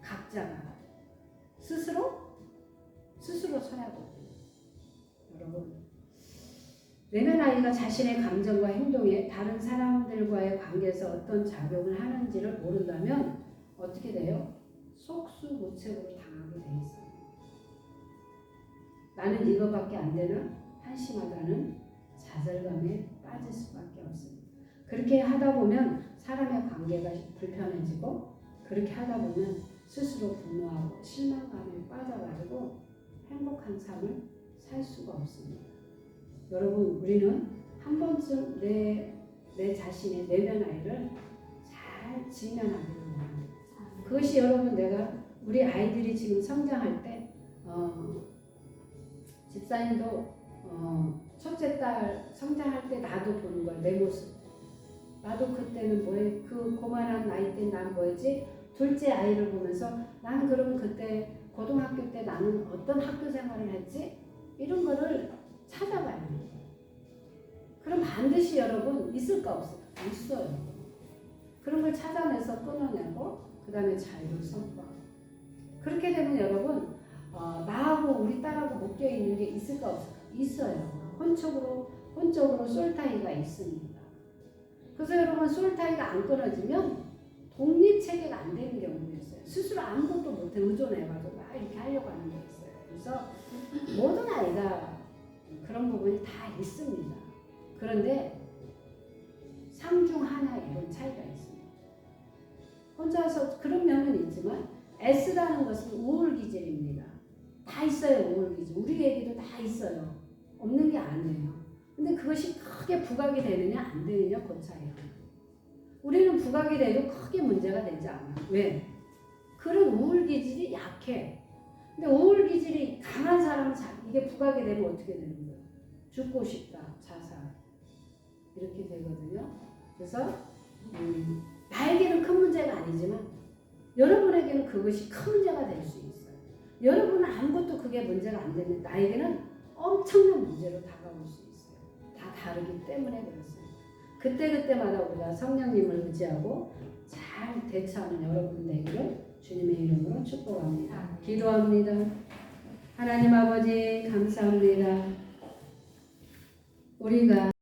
각자가 스스로 서야 거든요. 여러분 내면 아이가 자신의 감정과 행동에 다른 사람들과의 관계에서 어떤 작용을 하는지를 모른다면 어떻게 돼요? 속수무책으로 당하게 돼 있어요. 나는 이거밖에 안 되나? 한심하다는 좌절감에 빠질 수밖에 없습니다. 그렇게 하다 보면 사람의 관계가 불편해지고 그렇게 하다 보면 스스로 분노하고 실망감에 빠져가지고 행복한 삶을 살 수가 없습니다. 여러분 우리는 한 번쯤 내 자신의 내면 아이를 잘 직면하기를 원합니다. 그것이 여러분 우리 아이들이 지금 성장할 때 집사님도 첫째 딸 성장할 때 나도 보는 거야. 내 모습. 나도 그때는 뭐해? 그 고만한 나이 때 난 뭐였지? 둘째 아이를 보면서 나는 그러면 그때 고등학교 때 나는 어떤 학교 생활을 했지? 이런 거를 찾아봐야 돼요. 그럼 반드시 여러분 있을까 없을까? 있어요. 그런 걸 찾아내서 끊어내고 그 다음에 자유를 선포하고 그렇게 되면 여러분 나하고 우리 딸하고 묶여 있는 게 있을까 없을까? 있어요. 혼적으로 솔타이가 있습니다. 그래서 여러분 솔타이가 안 끊어지면 독립 체계가 안 되는 경우도 있어요. 스스로 아무것도 못해 의존해가지고 막 이렇게 하려고 하는 게 있어요. 그래서 모든 아이가 그런 부분이 다 있습니다. 그런데 상중 하나 이런 차이가 있습니다. 혼자서 그런 면은 있지만 S라는 것은 우울기질입니다. 다 있어요. 우울기질. 우리 애기도 다 있어요. 없는 게 아니에요. 근데 그것이 크게 부각이 되느냐 안 되느냐 그 차이예요. 우리는 부각이 돼도 크게 문제가 되지 않아. 왜? 그런 우울기질이 약해. 근데 우울기질이 강한 사람은 이게 부각이 되면 어떻게 되는 거예요? 죽고 싶다, 자살 이렇게 되거든요. 그래서 나에게는 큰 문제가 아니지만 여러분에게는 그것이 큰 문제가 될 수 있어요. 여러분은 아무것도 그게 문제가 안 되면 나에게는 엄청난 문제로 다가올 수 있어요. 다 다르기 때문에 그렇습니다. 그때그때마다 우리가 성령님을 의지하고 잘 대처하는 여러분 되기를 주님의 이름으로 축복합니다. 기도합니다. 하나님 아버지 감사합니다. 우리가